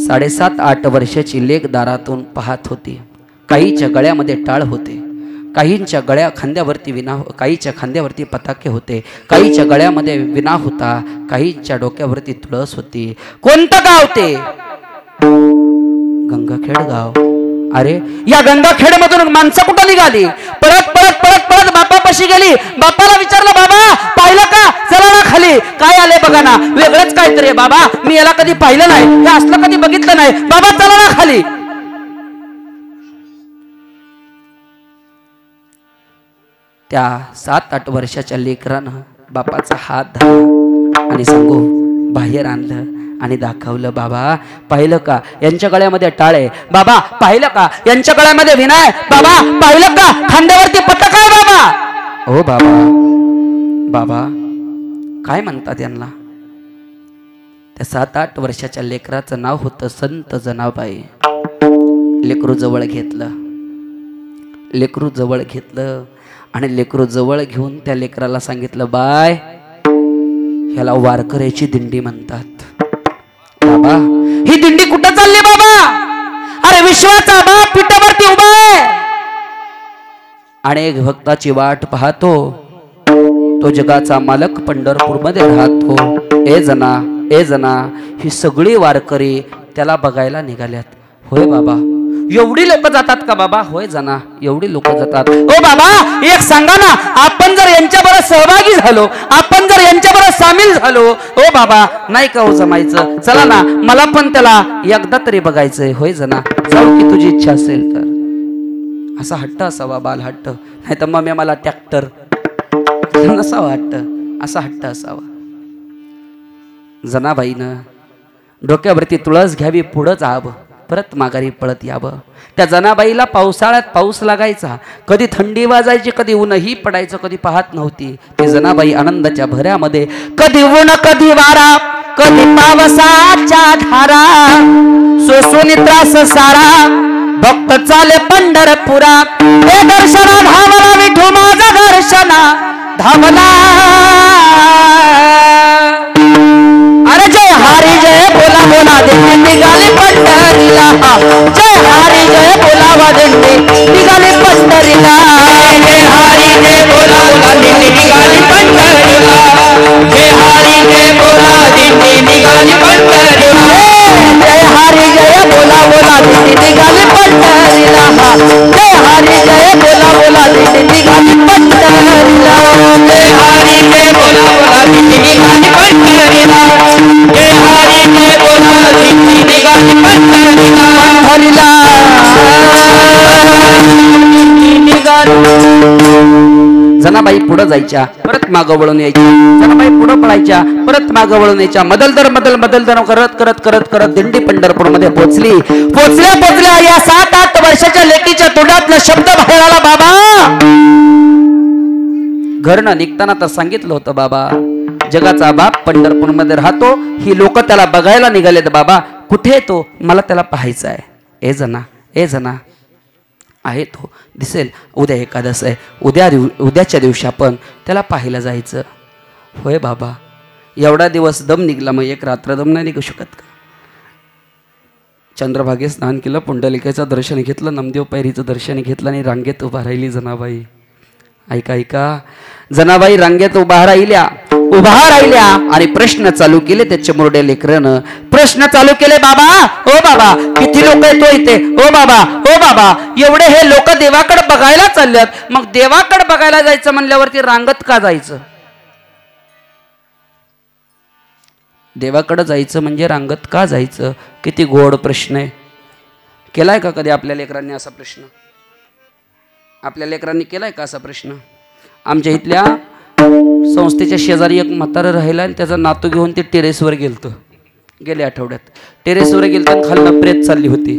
A: 7.5-8 वर्षाची लेक दारातून पाहत होती. काहीच्या गळ्यामध्ये टाळ होते, काहींच्या गळ्या खांद्यावरती विना, काहीच्या खांद्यावरती पताके होते, काहीच्या गळ्यामध्ये विना होता, काहीच्या डोक्यावरती तुळस होती. कोणतं गाव ते? गंगाखेड गाव. अरे या गंगाखेड मधून माणसं कुठं निघाली? परत परत परत परत बापापाशी गेली. बापाला विचारलं, बाबा पाहिलं का? चला ना खाली. काय आले बघा ना, वेगळंच काहीतरी. बाबा मी याला कधी पाहिलं नाही, हे असलं कधी बघितलं नाही. बाबा चला ना खाली. त्या 7-8 वर्षाच्या लेकरानं बापाचा हात धरला आणि सांगू बाहेर आणलं आणि दाखवलं. बाबा पाहिलं का? यांच्या गळ्यामध्ये टाळ आहे. बाबा पाहिलं का? यांच्या गळ्यामध्ये विना आहे. बाबा पाहिलं का? खांद्यावरती पताक आहे. बाबा ओ बाबा, बाबा काय म्हणतात यांना? त्या 7-8 वर्षाच्या लेकराचं नाव होतं संत जनाबाई. लेकरू जवळ घेतलं, लेकरू जवळ घेतलं आणि लेकरू जवळ घेऊन त्या लेकराला सांगितलं, बाय ह्याला वारकऱ्याची दिंडी म्हणतात. बाबा ही दिंडी कुठं चालली बाबा? अरे विश्वाचा बाप पिठावरती उभा आहे, अनेक भक्ताची वाट पाहतो, तो जगाचा मालक पंढरपूरमध्ये राहतो. ए जना, ए जना, ही सगळी वारकरी त्याला बघायला निघाल्यात. होय बाबा, एवढी लोक जातात का बाबा? होय जना, एवढी लोक जातात. ओ बाबा एक सांगा ना, आपण जर यांच्याबरोबर सहभागी झालो, आपण जर यांच्याबरोबर सामील झालो, ओ बाबा नाही का हो जमायचं? चला ना, मला पण त्याला एकदा तरी बघायचंय. होय जना, जाऊ की तुझी इच्छा असेल तर. असा हट्ट असावा, बाल हट्ट, नाही तर मग मला ट्रॅक्टर असा वाटत, असा हट्ट असावा. जनाबाईनं डोक्यावरती तुळस घ्यावी, पुढं जावं, परत माघारी पळत यावं. त्या जनाबाईला पावसाळ्यात पाऊस लागायचा, कधी थंडी वाजायची, कधी ऊनही पडायचं, कधी पाहत नव्हती. ती जनाबाई आनंदाच्या भऱ्यामध्ये कधी ऊन कधी वारा, कधी पावसाच्या धारा, सोसोनी त्रास सारा, भक्त चाले पंढरपुरा, हे दर्शना धावला विठू माझा दर्शना धावला. अरे जय हरी जय बोला बोला दिंडी निघाली पंढरीला, जय हरी जय बोलावा दिंडी निघाली पंढरीला, जय हरी जय बोला बोला दिंडी निघाली पंढरीला, जय हरी जय बोला दिंडी निघाली पंढरीला, जय हरी जय बोला बोला दिंडी निघाली पंढरीला, जय हरी जय बोला बोला दिंडी निघाली पंढरीला, जय हरी जय बोला बोला दिंडी निघाली पंढरीला, जय हरी जय बोला दिंडी निघाली पंढरीला, पंढरीला जनाबाई पुढे जायच्या, परत मागं वळून यायच्या, जनाबाई पुढे पळायच्या, परत मागं वळून यायच्या. मदलदर करत करत करत करत दिंडी पंढरपूर मध्ये पोहोचली. पोहोचल्या या 7-8 वर्षाच्या लेकीच्या तोंडातला शब्द बाहेर आला, बाबा. घरनं निघताना तर सांगितलं होतं, बाबा जगाचा बाप पंढरपूर मध्ये राहतो, ही लोक त्याला बघायला निघालेत. बाबा कुठे तो? मला त्याला पाहायचं आहे. ए जना, ए जना, आहे तो, दिसेल. उद्या एकादश आहे, उद्याच्या दिवशी आपण त्याला पाहायला जायचं. होय बाबा, एवढा दिवस दम निघला, मग एक रात्र दम नाही निघू शकत का? चंद्रभागेत स्नान केलं, पुंडलिकेचं दर्शन घेतलं, नामदेव पैरीचं दर्शन घेतलं आणि रांगेत उभा राहिली जनाबाई. ऐका ऐका, जनाबाई रांगेत उभा राहिल्या आणि प्रश्न चालू केले. त्याच्या मुरड्या लेकरानं प्रश्न चालू केले, बाबा ओ बाबा किती लोक येतो इथे? ओ बाबा एवढे हे लोक देवाकडे बघायला चालल्यात, मग देवाकडे बघायला जायचं म्हणल्यावरती रांगत का जायचं? देवाकडं जायचं म्हणजे रांगत का जायचं? किती गोड प्रश्न आहे. केलाय का कधी आपल्या लेकरांनी असा प्रश्न? आपल्या लेकरांनी केलाय का असा प्रश्न? आमच्या इथल्या संस्थेच्या शेजारी एक म्हातारं राहिला आणि त्याचा नातू घेऊन ते टेरेसवर गेलतं. गेल्या आठवड्यात टेरेसवर गेलतं आणि खालनं प्रेत चालली होती.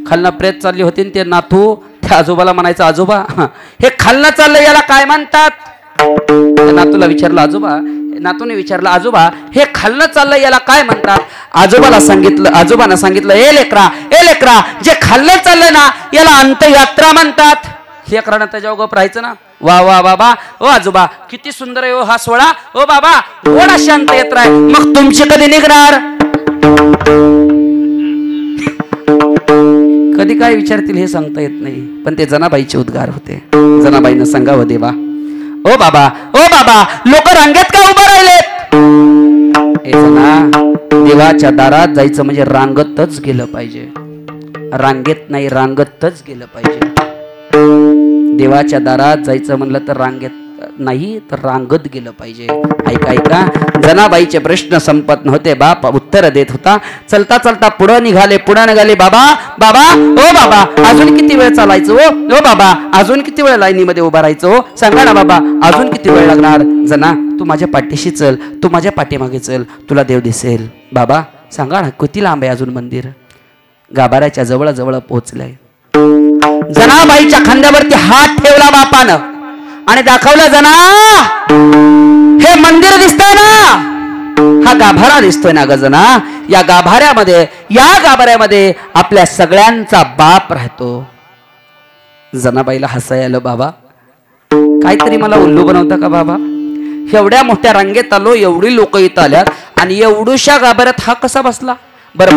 A: खालनं प्रेत चालली होती आणि ते नातू त्या आजोबाला म्हणायचं, आजोबा हे खालनं चाललं याला काय म्हणतात? त्या नातूला विचारलं आजोबा, नातूने विचारलं आजोबा हे खालनं चाललं याला काय म्हणतात? आजोबानं सांगितलं ए लेकरा जे खाल्लं चाललं ना याला अंत्ययात्रा म्हणतात. लेकरानं त्याच्या गप राहायचं ना. वा वा बाबा, ओ आजोबा किती सुंदर आहे हो हा सोहळा. ओ बाबा गोड अशी अंत्ययात्रा आहे. मग तुमची कधी निघणार? कधी काय विचारतील हे सांगता येत नाही. पण ते जनाबाईचे उद्गार होते. जनाबाईनं सांगावं, देवा ओ बाबा लोक रांगेत का उभं राहिलेत? हे जना देवाच्या दारात जायचं म्हणजे रांगतच गेलं पाहिजे. रांगेत नाही, रांगतच गेलं पाहिजे. देवाच्या दारात जायचं म्हणलं तर रांगेत नाही तर रांगत गेलं पाहिजे. ऐका जनाबाईचे प्रश्न संपत नव्हते. बाप उत्तर देत होता. चलता चलता पुढं निघाले. बाबा ओ बाबा अजून किती वेळ चालायचं? ओ बाबा अजून किती वेळ लाईनीमध्ये उभा राहायचं? हो सांगा ना बाबा, अजून किती वेळ लागणार? जना तू माझ्या पाठीशी चल, तू माझ्या पाठीमागे चल, तुला देव दिसेल. बाबा सांगा ना किती लांब आहे अजून मंदिर? गाभाऱ्याच्या जवळ पोहोचलंय. जनाबाईच्या खांद्यावरती हात ठेवला बापानं आणि दाखवलं, जना हे मंदिर दिसतंय ना, हा गाभारा दिसतोय ना ग जना. या गाभाऱ्यामध्ये आपल्या सगळ्यांचा बाप राहतो. जनाबाईला हसायला आलं. बाबा काहीतरी मला उल्लू बनवता का बाबा? एवढ्या मोठ्या रांगेत आलो, एवढी लोक इथं आल्यात आणि एवढूशा गाभाऱ्यात हा कसा बसला? बरं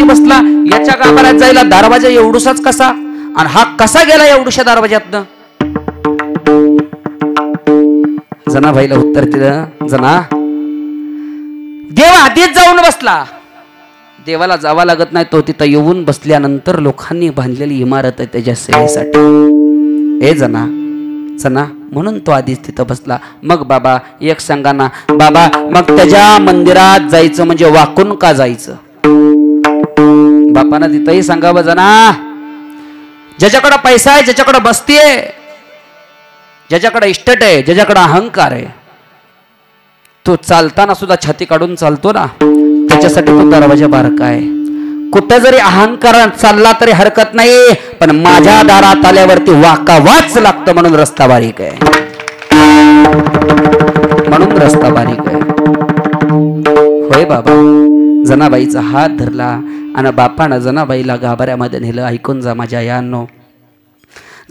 A: बसला. याच्या गाभाऱ्यात जायला दरवाजा एवढूसाच कसा आणि हा कसा गेला एवढूशा दरवाज्यातनं? जनाबाईला उत्तर दिलं, जना देव आधीच जाऊन बसला. देवाला जावा लागत नाही, तो तिथं येऊन बसल्यानंतर लोकांनी बांधलेली इमारत आहे त्याच्या सेवेसाठी. ए जना म्हणून तो आधीच तिथं बसला. मग बाबा एक सांगा ना बाबा, मग त्याच्या मंदिरात जायचं म्हणजे वाकून का जायचं? बापानं तिथंही सांगावं, जना ज्याच्याकडे पैसा आहे, ज्याच्याकडे बस्ती आहे, ज्याच्याकडे इस्टेट आहे, ज्याच्याकडे अहंकार आहे, तो चालताना सुद्धा छाती काढून चालतो ना, त्याच्यासाठी तो दरवाजा बारका आहे. कुठं जरी अहंकार चालला तरी हरकत नाही, पण माझ्या दारात आल्यावरती वाकावाच लागतं म्हणून रस्ता बारीक आहे. होय बाबा. जनाबाईचा हात धरला आणि बापानं जनाबाईला गाभाऱ्यामध्ये नेलं. ऐकून जा माझ्या यानो,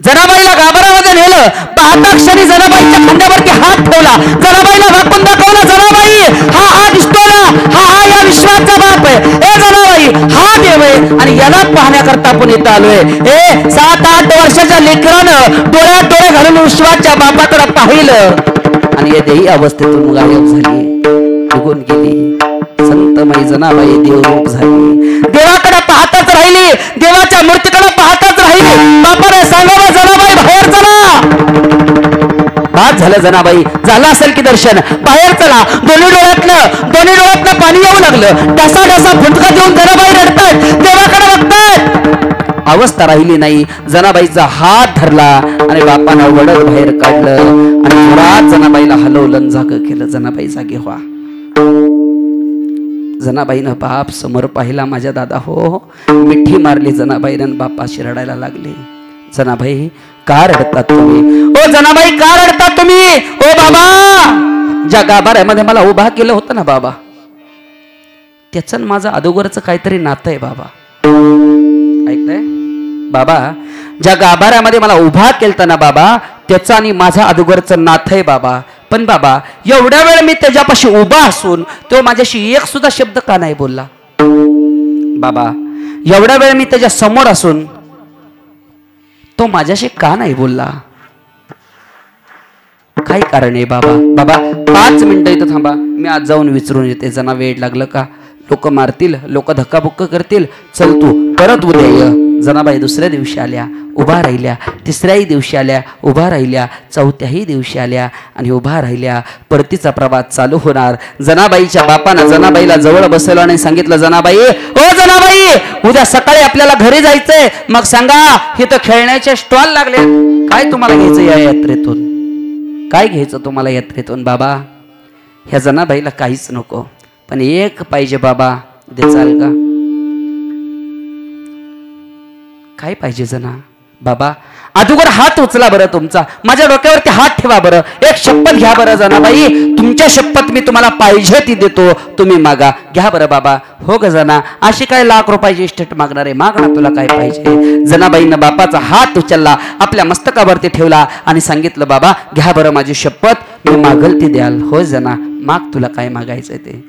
A: जनाबाईला गाभाऱ्यामध्ये नेलं. पाहता क्षणी जनाबाईच्या खांद्यावरती हात ठेवला. जनाबाईला वाकून दाखवला, जनाबाई हा दिसतो ना, हा या विश्वाचा बाप आहे. ए जनाबाई हा देव आहे आणि याला पाहण्याकरता आपण इथं आलोय. 7-8 वर्षाच्या लेकरानं डोळ्यात डोळे घालून विश्वाच्या बापाकडे पाहिलं आणि या देही अवस्थेतून गायब झाली, निघून गेली. संतमयी जनाबाई देवरूप झाली. देवाकडे पाहतच राहिली, देवाच्या मूर्तीकडे पाहतच राहिली. बापाने सांगावं, जनाबाई बाहेर चला. बाद झालं जनाबाई, झालं असेल की दर्शन, बाहेर चला. दोन्ही डोळ्यातनं पाणी येऊ लागलं. डसा फुटका देऊन जनाबाई रडतायत, देवाकडे बघतायत. अवस्था राहिली नाही. जनाबाईचा हात धरला आणि बापानं वडत बाहेर काढलं आणि जोरात जनाबाईला हलवलं, जागं केलं. जनाबाई जागे व्हा. जनाबाईनं बाप समोर पाहिला. माझ्या दादा हो, मिठी मारली जनाबाईनं, बापाशी रडायला लागली. जनाबाई का रडतात तुम्ही? ओ जनाबाई का रडतात तुम्ही? ओ बाबा ज्या गाभाऱ्यामध्ये मला उभा केलं होतं ना बाबा, त्याचं माझं अगोदरचं काहीतरी नातं आहे बाबा. ऐकलंय बाबा? ज्या गाभाऱ्यामध्ये मला उभा केलं ना बाबा, त्याचं आणि माझं अगोदरचं नातं आहे बाबा. पण बाबा एवढ्या वेळ मी त्याच्यापाशी उभा असून तो माझ्याशी एक सुद्धा शब्द का नाही बोलला? बाबा एवढ्या वेळ मी त्याच्या समोर असून तो माझ्याशी का नाही बोलला? काय कारण आहे बाबा? बाबा 5 मिनिटं इथं थांबा, मी आज जाऊन विचारून येते. जना वेळ लागलं का? लोक मारतील, लोक धक्काबुक्क करतील, चल तू परत उद्या ये. जनाबाई दुसऱ्या दिवशी आल्या, उभा राहिल्या. तिसऱ्याही दिवशी आल्या, उभा राहिल्या. चौथ्याही दिवशी आल्या आणि उभा राहिल्या. परतीचा प्रवास चालू होणार. जनाबाईच्या बापानं जनाबाईला जवळ बसवलं आणि सांगितलं, जनाबाई, ओ जनाबाई, उद्या सकाळी आपल्याला घरी जायचंय. मग सांगा, इथं खेळण्याचे स्टॉल लागले, काय तुम्हाला घ्यायचं या यात्रेतून? काय घ्यायचं तुम्हाला यात्रेतून? बाबा, ह्या जनाबाईला काहीच नको, पण एक पाहिजे बाबा, देचाल का? काय पाहिजे जना? बाबा, अगोदर हात उचला बरं तुमचा, माझ्या डोक्यावरती हात ठेवा बरं, एक शपथ घ्या बरं जनाबाई, तुमच्या शपथ मी तुम्हाला पाहिजे ती देतो, तुम्ही मागा. घ्या बरं बाबा. हो ग जना, अशी काय लाख रुपयाची इस्टेट मागणार आहे? माग ना, तुला काय पाहिजे? जनाबाईनं बापाचा हात उचलला, आपल्या मस्तकावरती ठेवला आणि सांगितलं, बाबा घ्या बरं माझी शपथ, मी मागल ती द्याल. हो जना, माग, तुला काय मागायचंय ते.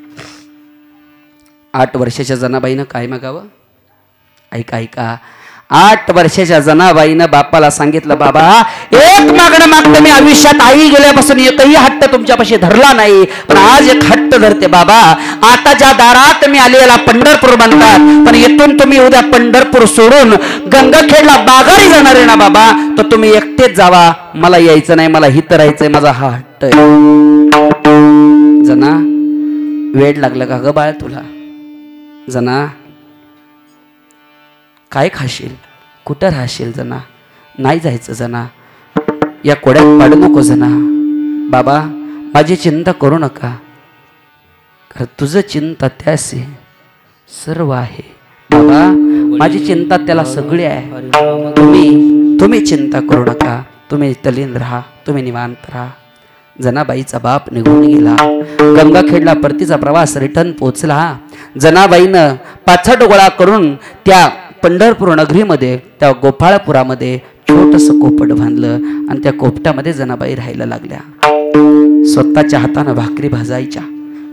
A: 8 वर्षाच्या जनाबाईनं काय मागावं? ऐका ऐका, 8 वर्षाच्या जनाबाईनं बापाला सांगितलं, बाबा एक मागणं मागतं, मी आयुष्यात आई गेल्यापासून एकही हट्ट तुमच्यापाशी धरला नाही, पण आज एक हट्ट धरते बाबा. आता ज्या दारात मी आलेला पंढरपूर म्हणतात, पण इथून तुम्ही उद्या पंढरपूर सोडून गंगाखेडला बागारी जाणार आहे ना बाबा, तर तुम्ही एकटेच जावा, मला यायचं नाही, मला हित राहायचंय, माझा हा हट्ट आहे. जना, वेड लागलं का ग बाळ तुला? जना, काय खाशील? कुठं राहशील जना? नाही जायचं जना, या कोड्यात पाडू नको जना. बाबा, माझी चिंता करू नका, कारण तुझं चिंता त्यासी सर्व आहे. बाबा, माझी चिंता त्याला सगळी आहे. तुम्ही चिंता करू नका, तुम्ही तल्लीन राहा, तुम्ही निवांत राहा. जनाबाईचा बाप निघून गेला. गंगाखेडला परतीचा प्रवास रिटर्न पोचला. जनाबाईनं पाचट गोळा करून त्या पंढरपूर नगरीमध्ये, त्या गोपाळपुरामध्ये छोटंसं कोपट बांधलं आणि त्या कोपटामध्ये जनाबाई राहायला लागल्या. स्वतःच्या हातानं भाकरी भाजायच्या,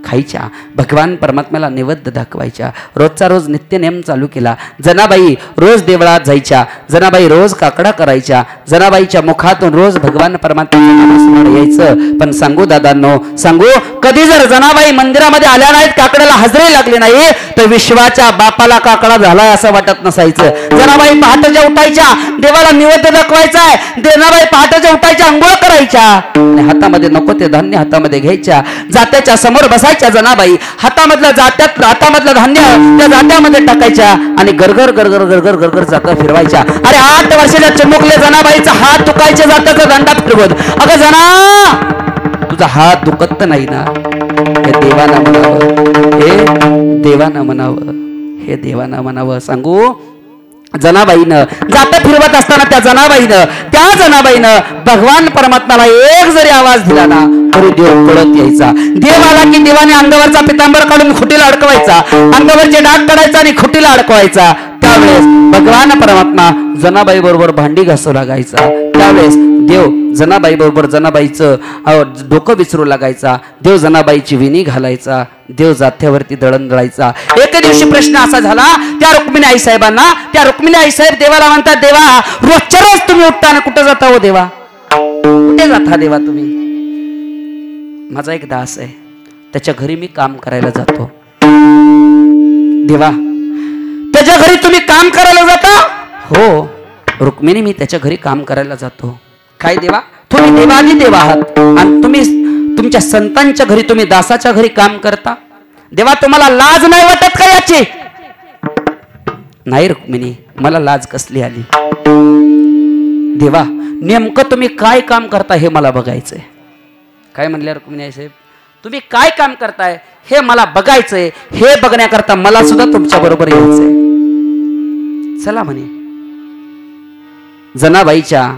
A: खायच्या, भगवान परमात्म्याला नैवेद्य दाखवायच्या. रोजचा रोज नित्यनेम चालू केला. जनाबाई रोज देवळात जायच्या, जनाबाई रोज काकडा करायच्या, जनाबाईच्या मुखातून रोज भगवान परमात्म्याचं यायचं. पण सांगू दादांनो, सांगू, कधी जर जनाबाई मंदिरामध्ये आल्या नाहीत, काकड्याला हजरी लागली नाही, तर विश्वाच्या बापाला काकडा झालाय असं वाटत नसायचं. जनाबाई पहाटेच्या उठायच्या, देवाला नैवेद्य दाखवायचा, जनाबाई पहाटेच्या उठायच्या, अंघोळ करायच्या आणि हातामध्ये नको ते धान्य हातामध्ये घ्यायच्या. जात्याच्या समोर बसायच्या जनाबाई, हातामधलं धान्य त्या जात्यामध्ये टाकायच्या आणि गरगर गरगर गरगर गरगर जाता फिरवायच्या. अरे 8 वर्षाच्या चिमुकले जनाबाईचा हात दुखायचे, जात्याचा दांडा फिरवत. अगं जना, तुझा हात दुखत नाही ना? हे देवाना म्हणावं, हे देवाना म्हणावं, हे देवाना म्हणावं. सांगू, जनाबाईनं जाता फिरवत असताना त्या जनाबाईनं भगवान परमात्म्याला एक जरी आवाज दिला ना, तरी देव पळत यायचा. देव आला की देवाने अंगावरचा पितांबर काढून खुटीला अडकवायचा, अंगावरचे डाग काढायचा आणि खुटीला अडकवायचा. त्यावेळेस भगवान परमात्मा जनाबाई बरोबर भांडी घासू लागायचा. त्यावेळेस देव जनाबाई बरोबर जनाबाईचं डोकं विचारू लागायचा. देव जनाबाईची विणी घालायचा. देव जात्यावरती दळण दळायचा. एके दिवशी प्रश्न असा झाला त्या रुक्मिणी आई साहेबांना. त्या रुक्मिणी आई साहेब देवाला म्हणतात, देवा रोजच्या रोज तुम्ही उठता ना, कुठं जाता हो देवा? कुठे जाता देवा तुम्ही? माझा एक दास आहे, त्याच्या घरी मी काम करायला जातो. देवा, त्याच्या घरी तुम्ही काम करायला जाता? हो रुक्मिणी, मी त्याच्या घरी काम करायला जातो. काय देवा, तुम्ही देवादी देव आहात आणि तुम्ही तुमच्या संतांच्या घरी, तुम्ही दासाच्या घरी काम करता? देवा, तुम्हाला लाज नाही वाटत का याची? नाही रुक्मिणी, मला लाज कसली आली? देवा, नेमकं तुम्ही काय काम करता हे मला बघायचंय. काय म्हणल्या रुक्मिणी आई साहेब? तुम्ही काय काम करताय हे मला बघायचंय. हे बघण्याकरता मला सुद्धा तुमच्या बरोबर यायचंय. चला म्हणे. जनाबाईच्या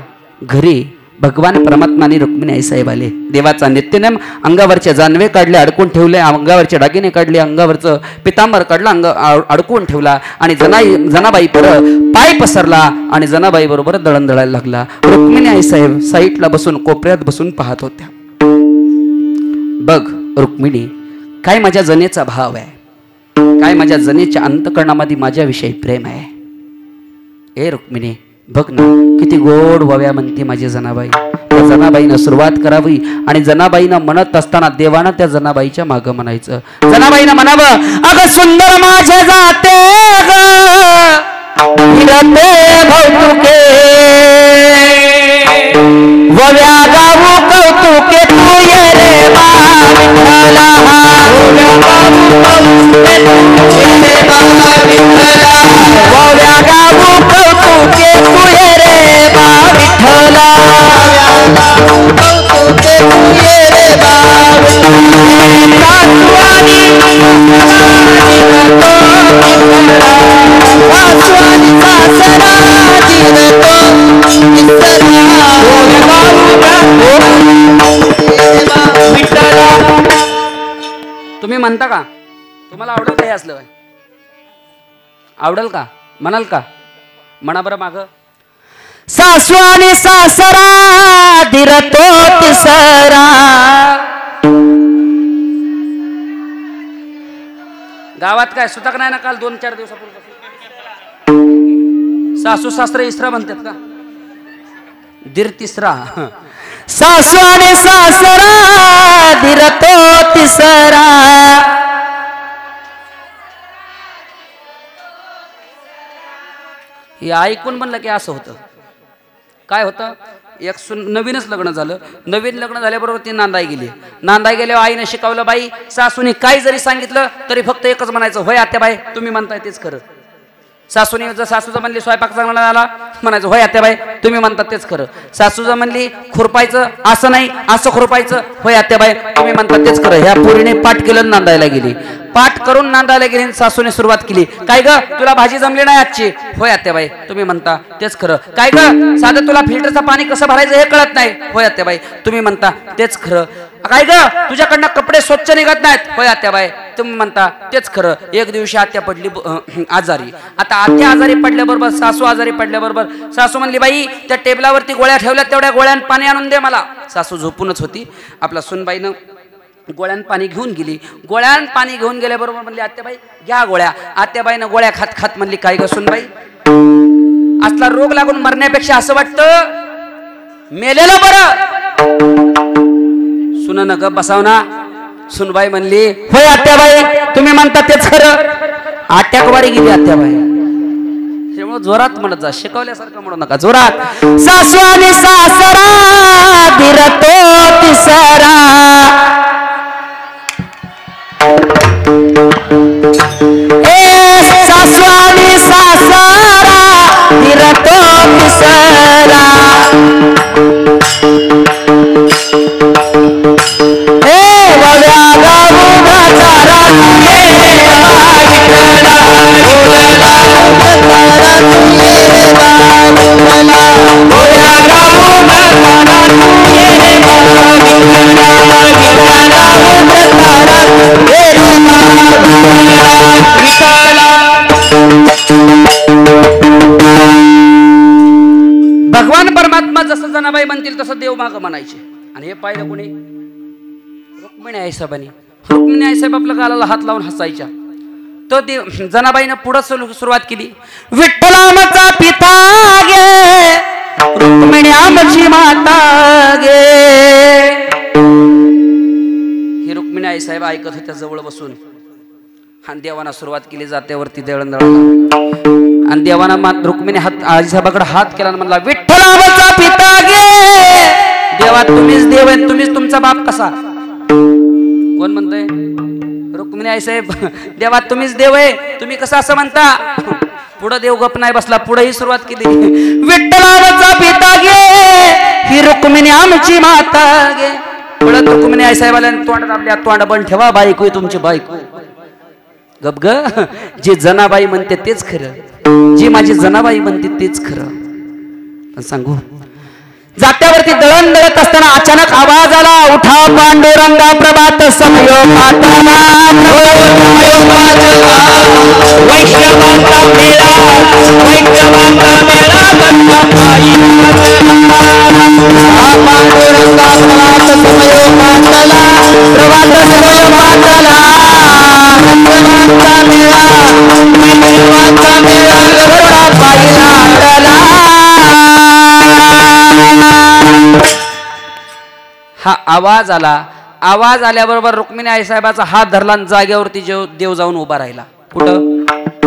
A: घरी भगवान परमात्माने रुक्मिणी आई साहेब आले. देवाचा नित्यनेम, अंगावरचे जानवे काढले, अडकून ठेवले, अंगावरचे दागिने काढले, अंगावरचं पितांबर काढलं, अडकून ठेवला आणि जनाबाई पाय पसरला आणि जनाबाई बरोबर दळण दळायला लागला. रुक्मिणी आई साहेब साईटला बसून कोपऱ्यात बसून पाहत होत्या. बघ रुक्मिणी, काय माझ्या जनेचा भाव आहे, काय माझ्या जनेच्या अंतकरणामध्ये माझ्याविषयी प्रेम आहे. ए रुक्मिणी, बघ ना, किती गोड वव्या म्हणते माझी जनाबाई. त्या जनाबाईनं सुरुवात करावी आणि जनाबाईनं म्हणत असताना देवानं त्या जनाबाईच्या मागं म्हणायचं. जनाबाईनं म्हणावं, अगं सुंदर माझे जाते ग, फिरते भौतुके वव्या गाऊ कौतुके तू ये रे बा विठ्ठला वव्या गाऊ कौतुके तू ये रे बा विठ्ठला वव्या गाऊ कौतुके तू ये रे बा विठ्ठला कौतुके तू ये रे बा तुम्ही म्हणता का तुम्हाला आवडेल काही असलं काय आवडेल का म्हणाल का म्हणा बरं माग सासू आणि सासरा दिरतो तिसरा गावात काय सुतक नाही ना काल 2-4 दिवसापूर्वी सासू सासरे इसरा म्हणतात का दीर तिसरा सासू आणि सासरा दिरतो तिसरा हे ऐकून म्हणलं की असं होतं काय होतं एक नवीनच लग्न झालं नवीन लग्न झाल्याबरोबर ती नांदाय गेली नांदाय गेल्यावर आईने शिकवलं बाई सासूने काही जरी सांगितलं तरी फक्त एकच म्हणायचं होय आत्याबाई तुम्ही म्हणताय तेच खरं सासूने जर सासूचं म्हणली स्वयंपाक चांगला झाला म्हणायचं होय आत्याबाई तुम्ही म्हणतात तेच खरं सासूचं म्हणली खुरपायचं असं नाही असं खुरपायचं होय आत्याबाई तुम्ही म्हणतात तेच खरं ह्या पोरीने पाठ केलं नांदायला गेली पाठ करून नांदायला गेली सासूने सुरुवात केली काय ग तुला भाजी जमली नाही आजची होय आत्याबाई तुम्ही म्हणता तेच खरं काय ग साधं तुला फिल्टरचं पाणी कसं भरायचं हे कळत नाही होय आत्याबाई तुम्ही म्हणता तेच खरं काय ग तुझ्याकडनं कपडे स्वच्छ निघत नाहीत होय आत्याबाई तुम्ही म्हणता तेच खरं एक दिवशी आत्या पडली आजारी आता आत्या आजारी पडल्याबरोबर सासू आजारी पडल्याबरोबर सासू म्हणली बाई त्या टेबलावरती गोळ्या ठेवल्या तेवढ्या गोळ्यान पाणी आणून दे मला सासू झोपूनच होती आपला सुनबाईनं गोळ्यान पाणी घेऊन गेली गोळ्यान पाणी घेऊन गेल्याबरोबर म्हणली आत्याबाई घ्या गोळ्या आत्याबाईनं गोळ्या खात खात म्हणली काय ग सुनबाई असला रोग लागून मरण्यापेक्षा असं वाटतं मेलेलं बरं सुन ग बसाव ना सुनबाई म्हणली होय आत्याबाई तुम्ही म्हणता तेच खरं आट्याकवारी गेली आत्याबाई त्यामुळे जोरात म्हणत जा शिकवल्यासारखं म्हणू नका जोरात सासू आणि सासरा दिरतो तिसरा सासू आणि सासरा दिरतो तिसरा भगवान परमात्मा जसं जनाबाई म्हणतील तसं देव माग म्हणायचे आणि हे पाहिलं कोणी रुक्मिणी आईसाहेबांनी रुक्मिणी आईसाहेब आपल्या गालाला हात लावून हसायच्या तो देव जनाबाईनं पुढे सुरुवात केली विठ्ठल आमचा पिता गे रुक्मिणी आमची माता गे हे रुक्मिणी आईसाहेब ऐकत होत्या जवळ बसून आणि देवाना सुरुवात केली जात्यावरती दळणदळाला आणि देवाना रुक्मिणी हात आईसाहेबाकडे हात केला आणि म्हणला विठ्ठल आमचा पिता गे देवा तुम्हीच देव आहे तुम्हीच तुमचा बाप कसा कोण म्हणतोय रुक्मिणी आईसाहेब देवा तुम्हीच देव आहे तुम्ही कसं असं म्हणता पुढे देव गप नाही बसला पुढे ही सुरुवात केली विठ्ठल आमचा पिता गे ही रुक्मिणी आमची माता गे पुढे रुक्मिणी आईसाहेबाला तोंड आपल्या तोंड बंद ठेवा बायको तुमची बायको गप ग जे जनाबाई म्हणते तेच खरं जी माझी जनाबाई म्हणते तेच खरं पण सांगू जात्यावरती दळण दळत असताना अचानक आवाज आला उठा पांडुरंगा प्रभात समयो पाताला वैष्णवांचा मेळा पांडुरंगा प्रभात समयो पाताला प्रभात समयो पाताला हा आवाज आला आवाज आल्याबरोबर रुक्मिणी आईसाहेबाचा हात धरला आणि जागेवरती देव जाऊन उभा राहिला कुठं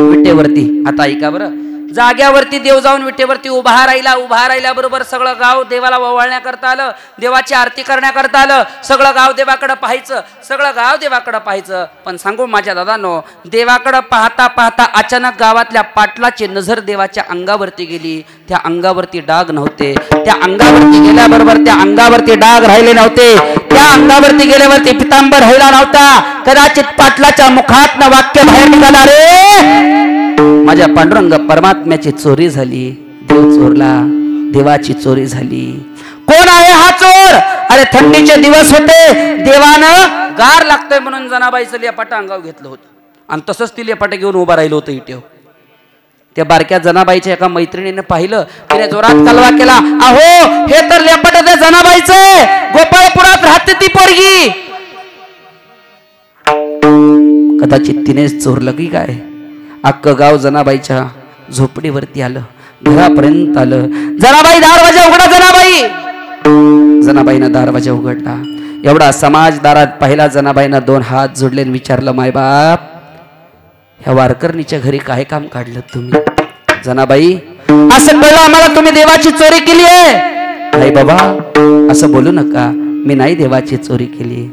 A: विटेवरती आता ऐका बरं जाग्यावरती देव जाऊन विटेवरती उभा राहिला बरोबर सगळं गाव देवाला ओवाळण्याकरता आलं, देवाची आरती करण्याकरता आलं. सगळं गाव देवाकडं पाहायचं. पण सांगू माझ्या दादांनो, देवाकडं पाहता पाहता अचानक गावातल्या पाटलाची नजर देवाच्या अंगावरती गेली. त्या अंगावरती डाग नव्हते. त्या अंगावरती गेल्याबरोबर त्या अंगावरती डाग राहिले नव्हते. त्या अंगावरती गेल्यावरती पितांबर राहिला नव्हता. कदाचित पाटलाच्या मुखातनं वाक्य बाहेर निघाला, रे माझ्या पांडुरंग परमात्म्याची चोरी झाली. देव चोरला, देवाची चोरी झाली. कोण आहे हा चोर? अरे थंडीचे दिवस होते, देवानं गार लागतंय म्हणून जनाबाईचं लेपाट अंगावर घेतलं होतं आणि तसंच ती लेपाट घेऊन उभा राहिलं होतं इटेव. त्या बारक्या जनाबाईच्या एका मैत्रिणीने पाहिलं, तिने जोरात कालवा केला, अहो हे तर लेपाट त्या जनाबाईचं, गोपाळपुरात राहते ती पोरगी. कदाचित तिनेच चोरलं की काय. अख्खं गाव जनाबाईच्या झोपडीवरती आलं, घरापर्यंत आलं. जनाबाई दरवाजा उघडा, जनाबाईनं दरवाजा उघडला. एवढा समाज दारात पाहिला. जनाबाईनं 2 हात जोडले आणि विचारलं, मायबाप ह्या वारकरणीच्या घरी काय काम काढलं तुम्ही? जनाबाई, असं कळलं आम्हाला तुम्ही देवाची चोरी केली आहे. नाही बाबा, असं बोलू नका, मी नाही देवाची चोरी केली.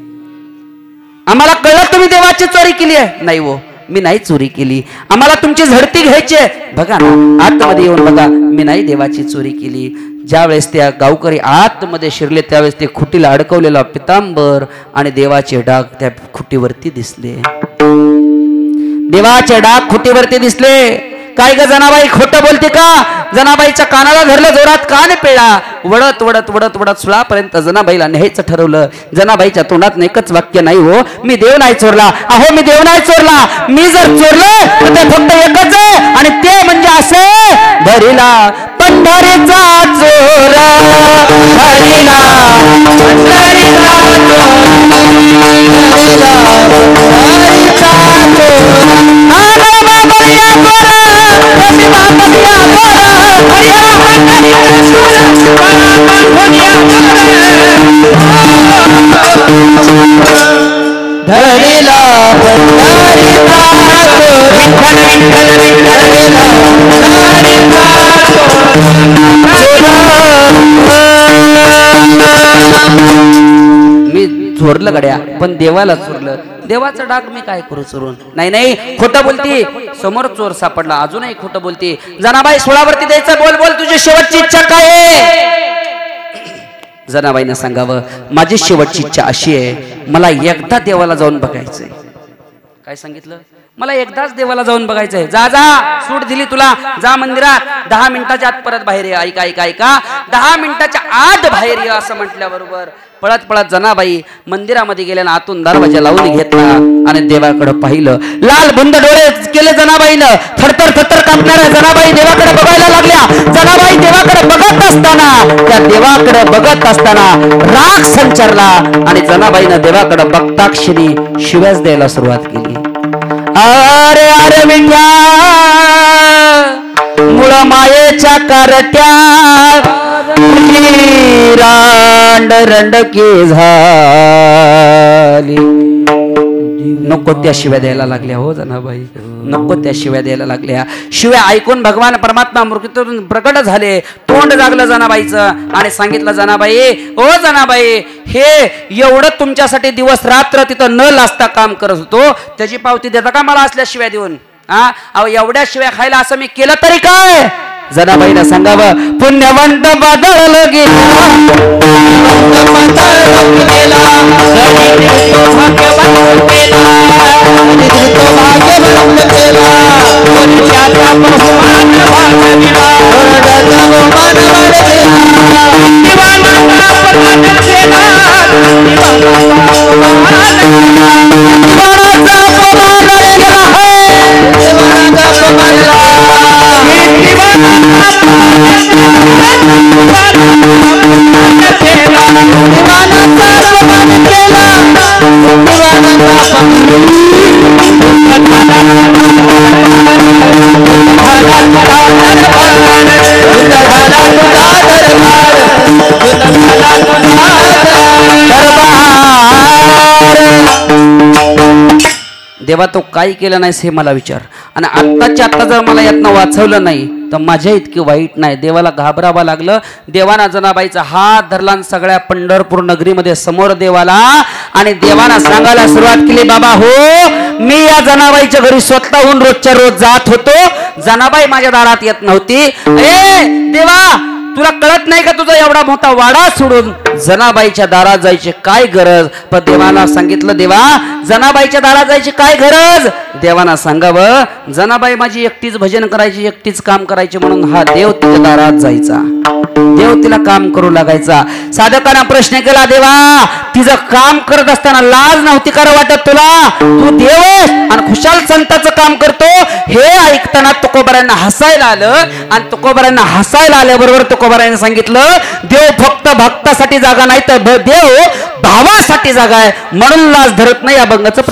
A: आम्हाला कळलं तुम्ही देवाची चोरी केली आहे. नाही हो, मी नाही चोरी केली, आम्हाला तुमची झडती घ्यायची आहे. बघा ना, आतमध्ये येऊन बघा, मी नाही देवाची चोरी केली. ज्यावेळेस त्या गावकरी आतमध्ये शिरले त्यावेळेस ते खुटीला अडकवलेला पितांबर आणि देवाचे डाग त्या खुटीवरती दिसले. देवाचे डाग खुटीवरती दिसले. काय ग जनाबाई, खोटं बोलते का? जनाबाईच्या कानाला धरलं, जोरात कान पिळा. वडत वडत वडत वडत सुळापर्यंत जनाबाईला न्यायचं ठरवलं. जनाबाईच्या तोंडात एकच वाक्य, नाही हो मी देव नाही चोरला. अहो मी देव नाही चोरला, मी जर चोरलं तर ते फक्त एकच आहे आणि ते म्हणजे असे, धरिला पंढरीचा चोर, धरिला पंढरीचा
C: धरिला
A: मी चोरलं गड्या, पण देवाला चोरलं. देवाचा डाग मी काय करू चोरून? नाही नाही, खोटं बोलती. समोर चोर सापडला, अजूनही खोटं बोलती. जनाबाई सोळावरती द्यायचं, बोल बोल, तुझी शेवटची इच्छा काय आहे? जनाबाईनं सांगावं, माझी शेवटची इच्छा अशी आहे, मला एकदा देवाला जाऊन बघायचंय. काय सांगितलं? मला एकदाच देवाला जाऊन बघायचंय. जा जा, सूट दिली तुला, जा मंदिरात, 10 मिनिटाच्या आत परत बाहेर ये. ऐका 10 मिनिटाच्या आत बाहेर ये असं म्हटल्याबरोबर पळत पळत जनाबाई मंदिरामध्ये गेल्यानं आतून दरवाजा लावून घेतला आणि देवाकडे पाहिलं. लाल बुंद डोळे केले जनाबाईनं. थरथर थरथर कापणाऱ्या जनाबाई देवाकडे बघायला लागल्या. जनाबाई देवाकडे बघत असताना राग संचारला आणि जनाबाईनं देवाकडे बघताक्षणी शिव्याच द्यायला सुरुवात केली. अरे अरे विठ्या, मुळ मायेच्या कारट्या, रांड रंडकी झाली. नको त्या शिव्या द्यायला लागल्या हो जनाबाई, नको त्या शिव्या द्यायला लागल्या. शिव्या ऐकून भगवान परमात्मा मृत्यूतून प्रकट झाले. तोंड जागलं जनाबाईचं आणि सांगितलं, जनाबाई ओ जनाबाई, हे एवढं तुमच्यासाठी दिवस रात्र तिथं न लाजता काम करत होतो, त्याची पावती देता का मला असल्या शिव्या देऊन? अहो एवढ्या शिव्या खायला असं मी केलं तरी काय? जनाबाईनं सांगावं, पुण्यवंत बदललं देवा तो काय केलं नाहीस हे मला विचार, आणि आत्ताच्या आत्ता जर मला यातनं वाचवलं नाही तर माझ्या इतकी वाईट नाही. देवाला घाबरावं लागलं. देवाना जनाबाईचा हात धरला आणि सगळ्या पंढरपूर नगरीमध्ये समोर देवाला, आणि देवाना सांगायला सुरुवात केली, बाबा हो मी या जनाबाईच्या घरी स्वतःहून रोजच्या रोज जात होतो. जनाबाई माझ्या दारात येत नव्हती. ए देवा तुला कळत नाही का तुझा एवढा मोठा वाडा सोडून जनाबाईच्या दारात जायची काय गरज? पण देवाला सांगितलं, देवा जनाबाईच्या दारात जायची काय गरज? देवाना सांगावं जनाबाई माझी एकटीच भजन करायची, एकटीच काम करायची, म्हणून हा देव तिच्या दारात जायचा, देव तिला काम करू लागायचा. साधकांना प्रश्न केला, देवा तिचं काम करत असताना लाज नव्हती का वाटत तुला? तू देव आणि खुशाल संताचं काम करतो. हे ऐकताना तुकोबारायांना हसायला आलं, आणि तुकोबारायांना हसायला आल्याबरोबर तुकोबारायांनी सांगितलं, देव फक्त भक्तासाठी जागा नाही तर देव भावासाठी जागा आहे, म्हणून लाज धरत नाही. अभंगाचं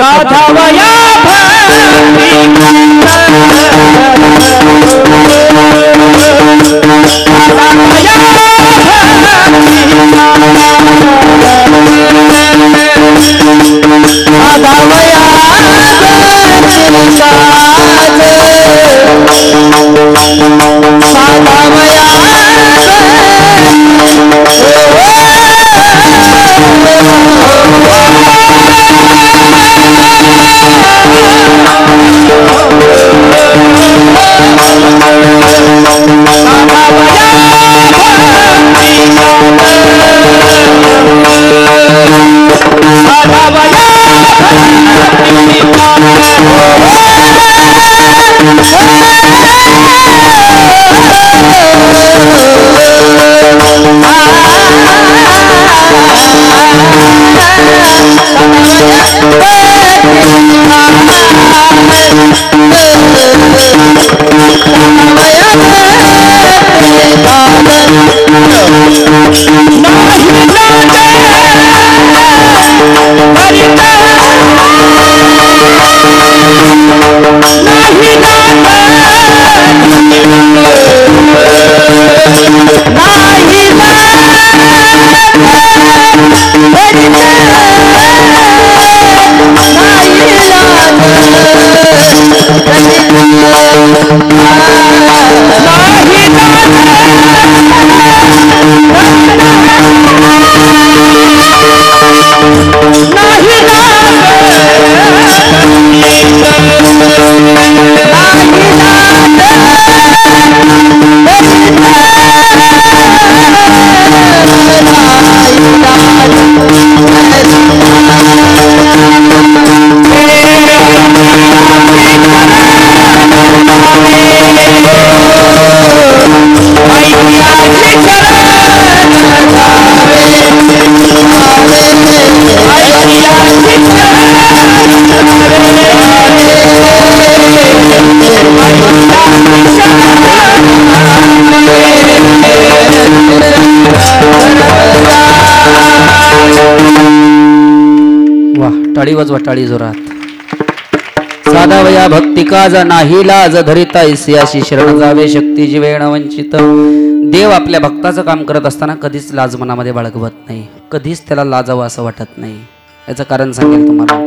A: टाळी वाजवा, टाळी जोरात. साधावया भक्ती काज नाही लाज धरिता ऐसियाशी शरण जावे शक्ती जीवेण वंचित. देव आपल्या भक्ताचं काम करत असताना कधीच लाज मनामध्ये बाळगवत नाही, कधीच त्याला लाजावं असं वाटत नाही. याचं कारण सांगेल तुम्हाला.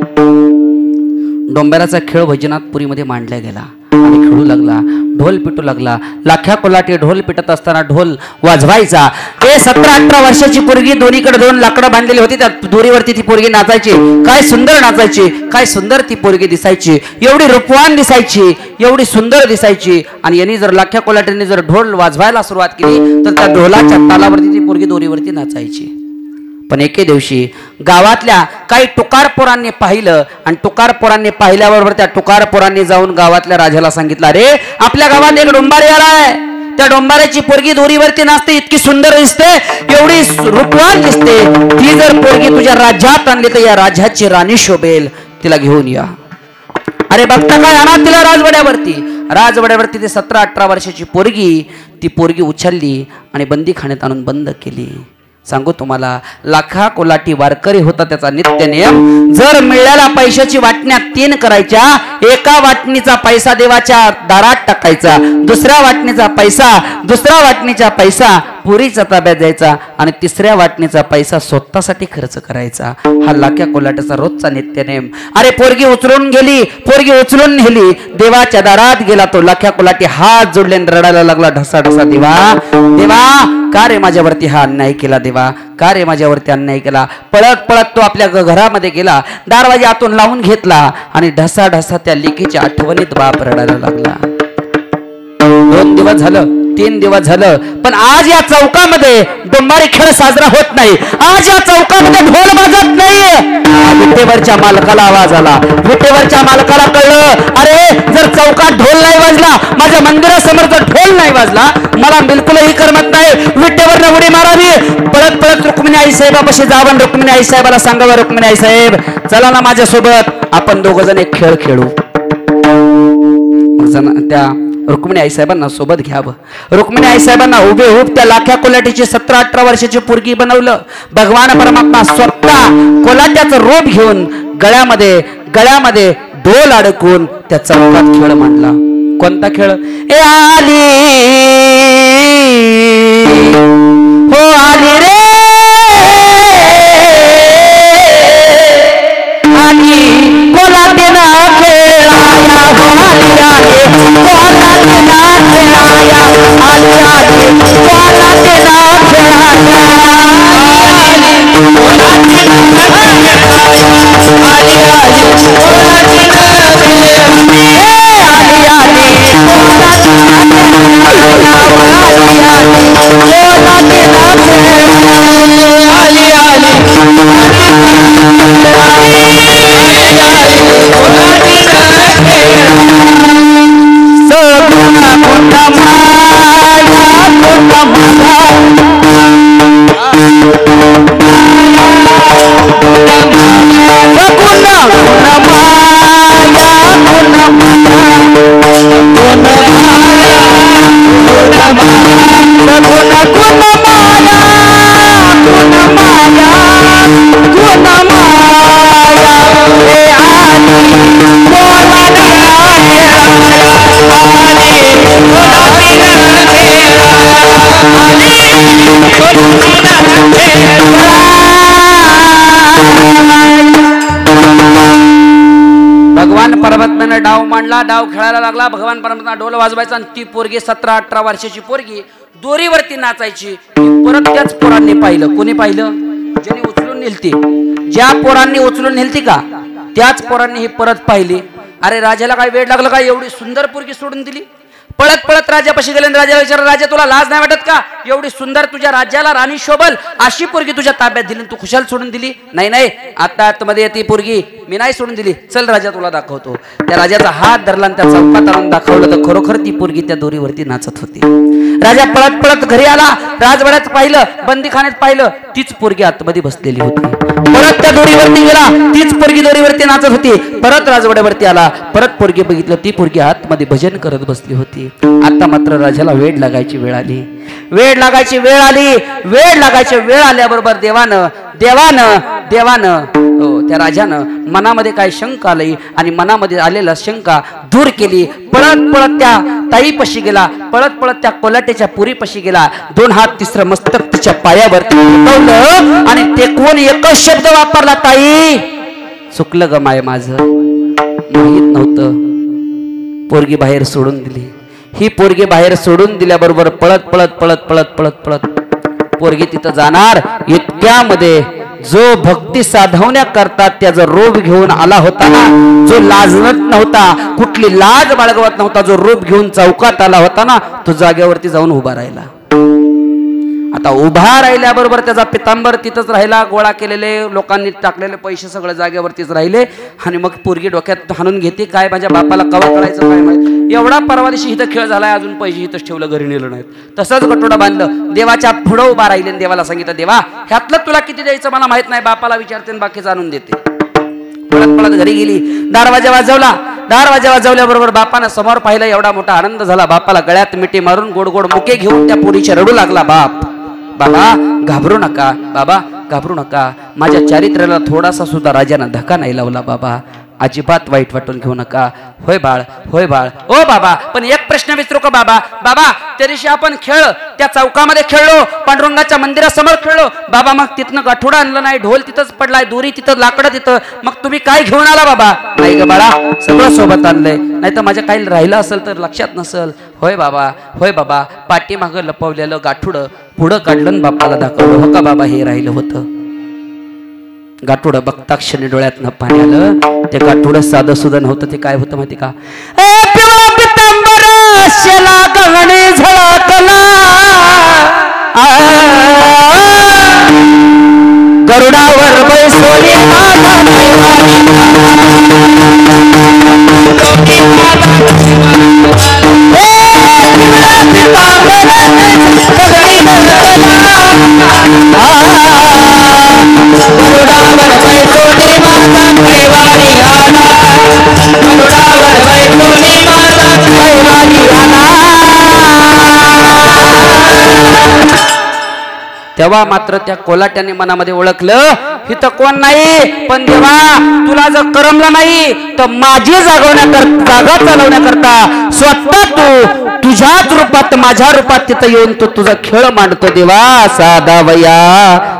A: डोंबराचा खेळ भजनात पुरीमध्ये मांडला गेला आणि खेळू लागला, ढोल पिटू लागला. लाख्या कोलाटे ढोल पिटत असताना ढोल वाजवायचा. ते 17-18 वर्षाची पोरगी, दोन्हीकडे 2 लाकडं बांधलेली होती, त्या दोरीवरती ती पोरगी नाचायची. काय सुंदर नाचायची, काय सुंदर ती पोरगी दिसायची, एवढी रूपवान दिसायची, एवढी सुंदर दिसायची. आणि यांनी जर लाख्या कोलाट्यांनी जर ढोल वाजवायला सुरुवात केली तर त्या ढोलाच्या तालावरती ती पोरगी दोरीवरती नाचायची. पण एके दिवशी गावातल्या काही टुकारपोरांनी पाहिलं, आणि टुकारपोरांनी पाहिल्याबरोबर त्या टुकारपोरांनी जाऊन गावातल्या राजाला सांगितलं, अरे आपल्या गावात एक डोंबारी आलाय, त्या डोंबाऱ्याची पोरगी दोरीवरती नाचते, इतकी सुंदर दिसते, एवढी रूपवान दिसते, ती जर पोरगी तुझ्या राज्यात आणली तर या राज्याची राणी शोभेल, तिला घेऊन या. अरे बघता काय, आणा तिला राजवाड्यावरती. राजवाड्यावरती ती 17-18 वर्षाची पोरगी, ती पोरगी उचलली आणि बंदीखान्यात आणून बंद केली. सांगू तुम्हाला, लाखा कोलाटी वारकरी होता त्याचा नित्य नियम. जर मिळालेल्या पैशाची वाटण्या 3 करायच्या, एका वाटणीचा पैसा देवाच्या दारात टाकायचा, दुसऱ्या वाटणीचा पैसा पुरीचा ताब्यात द्यायचा आणि तिसऱ्या वाटणीचा पैसा स्वतःसाठी खर्च करायचा. हा लाख्या कोल्हाट्याचा रोजचा नित्यनेम. अरे पोरगी उचलून गेली, पोरगी उचलून नेली, देवाच्या दारात गेला तो लाख्या कोल्हाटी, हात जोडले रडायला लागला ढसा ढसा. देवा देवा का रे माझ्यावरती हा अन्याय केला, देवा का रे माझ्यावरती अन्याय केला. पळत पळत तो आपल्या घरामध्ये गेला, दारवाजा आतून लावून घेतला आणि ढसा ढसा त्या लेकीच्या आठवणीत बाप रडायला लागला. 2 दिवस झालं, 3 दिवस झालं, पण आज या चौकामध्ये डोंबारी खेळ साजरा होत नाही. आज या चौकामध्ये ढोल वाजत नाही. विटेवरच्या मालकाला आवाज आला. विटेवरच्या मालकाला कळलं, अरे जर चौकात ढोल नाही वाजला, माझ्या मंदिरासमोर जर ढोल नाही वाजला, मला बिलकुलही करमत नाही. विटेवर उडी मारावी. पळत पळत रुक्मिणी आई साहेबापाशी जावं, रुक्मिणी आई साहेबाला सांगावं, रुक्मिणी आई साहेब चला ना माझ्यासोबत, आपण दोघ जण एक खेळ खेळू. त्या रुक्मिणी आई साहेबांना सोबत घ्यावं. रुक्मिणी आई साहेबांना उभे उभ त्या लाख्या कोल्हाटीची 17-18 वर्षाची पोरगी बनवलं. भगवान परमात्मा स्वतः कोल्हाट्याचं रूप घेऊन गळ्यामध्ये ढोल अडकून त्या चौकात खेळ मांडला. कोणता खेळ? ए आली हो आली रे आली कोल्हाटीला खेळाया हो आली आली कोल्हाटीला खेळाया आली आली कोल्हाटीला खेळाया आली कोल्हाटीला खेळाया आली आली कोल्हाटीला भगवान परमात्म्याने डाव मांडला. डाव खेळायला लागला. भगवान परमात्मा ढोल वाजवायचा आणि ती पोरगी 17-18 वर्षाची पोरगी दोरीवरती नाचायची. परत त्याच पोरांनी पाहिलं. कोणी पाहिलं? ज्यांनी उचलून नेलती. ज्या पोरांनी उचलून नेलती का त्याच पोरांनी ही परत पाहिली. अरे राजाला काय वेळ लागलं का? एवढी सुंदर पोरगी सोडून दिली. पळत पळत राजापाशी गेले. राजाला विचारलं, राजा तुला लाज नाही वाटत का? एवढी सुंदर तुझ्या राज्याला राणी शोभल अशी पोरगी तुझ्या ताब्यात दिली, तू खुशाल सोडून दिली? नाही नाही, आता आतमध्ये ती पोरगी मी नाही सोडून दिली, चल राजा तुला दाखवतो. त्या राजाचा हात धरला आणि त्या चौकात आणून दाखवलं तर खरोखर ती पोरगी त्या दोरीवरती नाचत होती. राजा पळत पळत घरी आला. राजवाड्यात पाहिलं, बंदीखान्यात पाहिलं, तीच पोरगी आतमध्ये बसलेली होती. परत त्या दोरीवरती गेला, तीच पोरगी दोरीवरती नाचत होती. परत राजवाड्यावरती आला, परत पोरगी बघितलं, ती पोरगी आतमध्ये भजन करत बसली होती. आता मात्र राजाला वेळ लागायची वेळ आली. वेळ लागायची वेळ आली. वेळ लागायची वेळ आल्याबरोबर देवानं त्या राजानं मनामध्ये काय शंका आली आणि मनामध्ये आलेला शंका दूर केली. पळत पळत त्या ताईपाशी गेला. पळत पळत त्या कोल्हाट्याच्या पुरीपाशी गेला. 2 हात तिसरं मस्तक तिच्या पायावरती ठेवलं आणि ते कोण एकच शब्द वापरला, ताई चुकलं ग माय, माझं माहित नव्हतं. पोरगी बाहेर सोडून दिली. ही पोरगी बाहेर सोडून दिल्याबरोबर पळत पळत पळत पळत पळत पळत पोरगी तिथं जाणार. इतक्यामध्ये जो भक्ती साधवण्याकरता त्याचा रूप घेऊन आला होता ना, जो लाजत नव्हता, कुठली लाज बाळगवत नव्हता, जो रूप घेऊन चौकात आला होता ना, तो जागेवरती जाऊन उभा राहिला. आता उभा राहिल्याबरोबर त्याचा पितांबर तिथंच राहिला. गोळा केलेले लोकांनी टाकलेले पैसे सगळे जागेवरतीच राहिले. आणि मग पोरगी डोक्यात हाणून घेते, काय माझ्या बापाला कवा करायचं काय माहित, एवढा परवा दिवशी इथं खेळ झालाय, अजून पैसे इथंच ठेवलं, घरी नेलं नाहीत. तसंच गटोडा बांधलं. देवाच्या पुढं उभा राहिले. देवाला सांगितलं, देवा ह्यातलं तुला किती द्यायचं मला माहित नाही, बापाला विचारते बाकीच आणून देते. पळत पळत घरी गेली. दरवाजा वाजवला. दरवाजा वाजवल्याबरोबर बापानं समोर पाहिलं. एवढा मोठा आनंद झाला. बापाला गळ्यात मिठी मारून गोड गोड मुके घेऊन त्या पोरीच्या रडू लागला. बाबा घाबरू नका, बाबा घाबरू नका, माझ्या चारित्र्याला थोडासा सुद्धा राजानं धक्का नाही लावला. बाबा अजिबात वाईट वाटून घेऊ नका. होय बाळ, होय बाळ. ओ बाबा, पण एक प्रश्न विचारू का बाबा? बाबा त्या दिवशी आपण खेळ त्या चौकामध्ये खेळलो, पांडुरंगाच्या मंदिरासमोर खेळलो बाबा. मग तिथनं गाठोडा आणलं नाही, ढोल तिथंच पडलाय, दोरी तिथं, लाकडं तिथं. मग तुम्ही काय घेऊन आला बाबा? नाही ग बाळा, सगळं सोबत आणलंय. नाही तर माझ्या काही राहिलं असेल तर लक्षात नसल. होय बाबा, होय बाबा. पाठीमागं लपवलेलं गाठुडं पुढं काढलं, बापाला दाखवलं. हो का बाबा, हे राहिलं होतं. गाठुडं बघता क्षणी डोळ्यातनं पाणी आलं. ते गाठुडं साधं सुधन होतं. ते काय होतं माहिती का? शेला गहणे झळकला, गरुडावर बैसोली तेव्हा मात्र त्या कोलाट्याने मनामध्ये ओळखलं, इथं कोण नाही. पण देवा, तुला जर करमलं नाही तर माझी जागा चालवण्याकरता स्वतः तू तुझ्याच रूपात माझ्या रूपात तिथं येऊन तो तुझा खेळ मांडतो. देवा साधा वया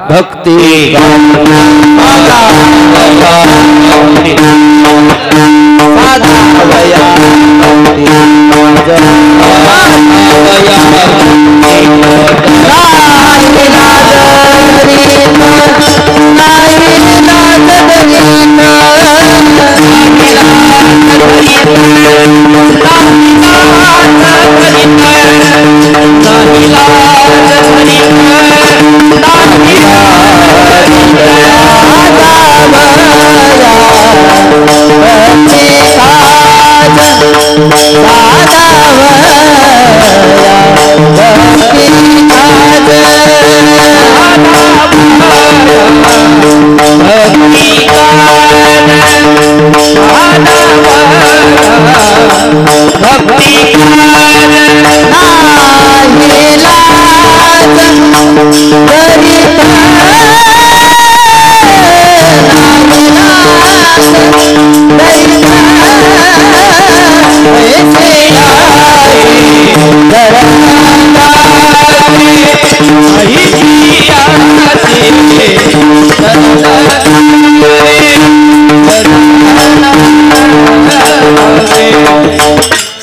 A: भक्ती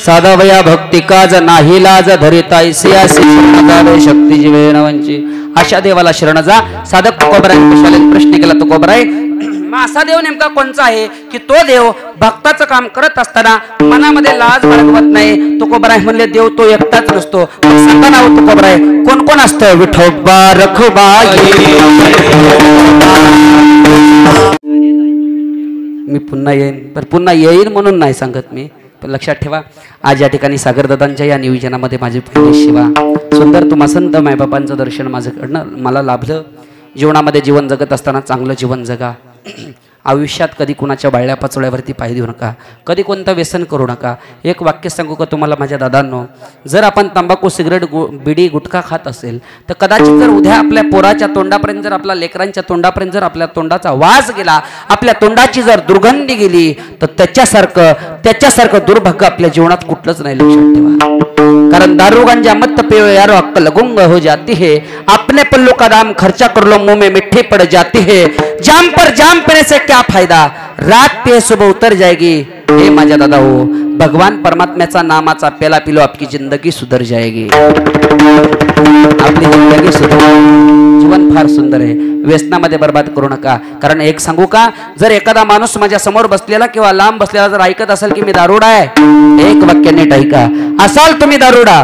A: साधा वया भक्ती काज नाही लाज धरिता ऐसियासी शक्ती जीवे नवांची. अशा देवाला शरण जा. साधक तुकोबराय कुशालीने प्रश्न केला, तुकोबराय असा देव नेमका कोणचा आहे की तो देव भक्ताचं काम करत असताना मनामध्ये लाज बाळगवत नाही? तुकोबराय म्हणले, देव तो एकटाच नसतो. सांगा नाव तुकोबराय, कोण कोण असतं? विठोबा रखुबाई. मी पुन्हा येईन, पण पुन्हा येईन म्हणून नाही सांगत मी. पण लक्षात ठेवा, आज या ठिकाणी सागरदादांच्या या नियोजनामध्ये माझी पहिली सेवा. सुंदर तुम्हा संत मायबापांचं दर्शन माझ्याकडनं मला लाभलं. जीवनामध्ये जीवन जगत असताना चांगलं जीवन जगा. आयुष्यात कधी कुणाच्या बाळल्या पाचोळ्यावरती पाय देऊ नका, कधी कोणतं व्यसन करू नका. एक वाक्य सांगू का तुम्हाला माझ्या दादांनो, जर आपण तंबाखू सिगरेट बिडी गुटखा खात असेल तर कदाचित जर उद्या आपल्या पोराच्या तोंडापर्यंत, जर आपल्या लेकरांच्या तोंडापर्यंत जर आपल्या तोंडाचा वास गेला, आपल्या तोंडाची जर दुर्गंधी गेली, तर त्याच्यासारखं दुर्भाग्य आपल्या जीवनात कुठलंच नाही. लक्षात ठेवा, कारण दारू गांजा मत पियो यारो अक्कल गुंग हो जाती है, अपने पल्लू का दाम खर्चा कर लो मुंह में मिट्टी पड़ जाती है, जाम पर जाम पीने से क्या फायदा, रात पे सुबह उतर जाएगी. हे माझ्या दादा हो, भगवान परमात्म्याचा नामाचा पेला पिलो आपकी जिंदगी सुधर जाएगी. आपली जिंदगी सुधर, जीवन फार सुंदर आहे. व्यसनामध्ये बर्बाद करू नका. कारण एक सांगू का, जर एखादा माणूस माझ्या समोर बसलेला किंवा लांब बसलेला जर ऐकत असेल की मी दारुडा आहे, एक वाक्य नीट ऐका. असाल तुम्ही दारुडा,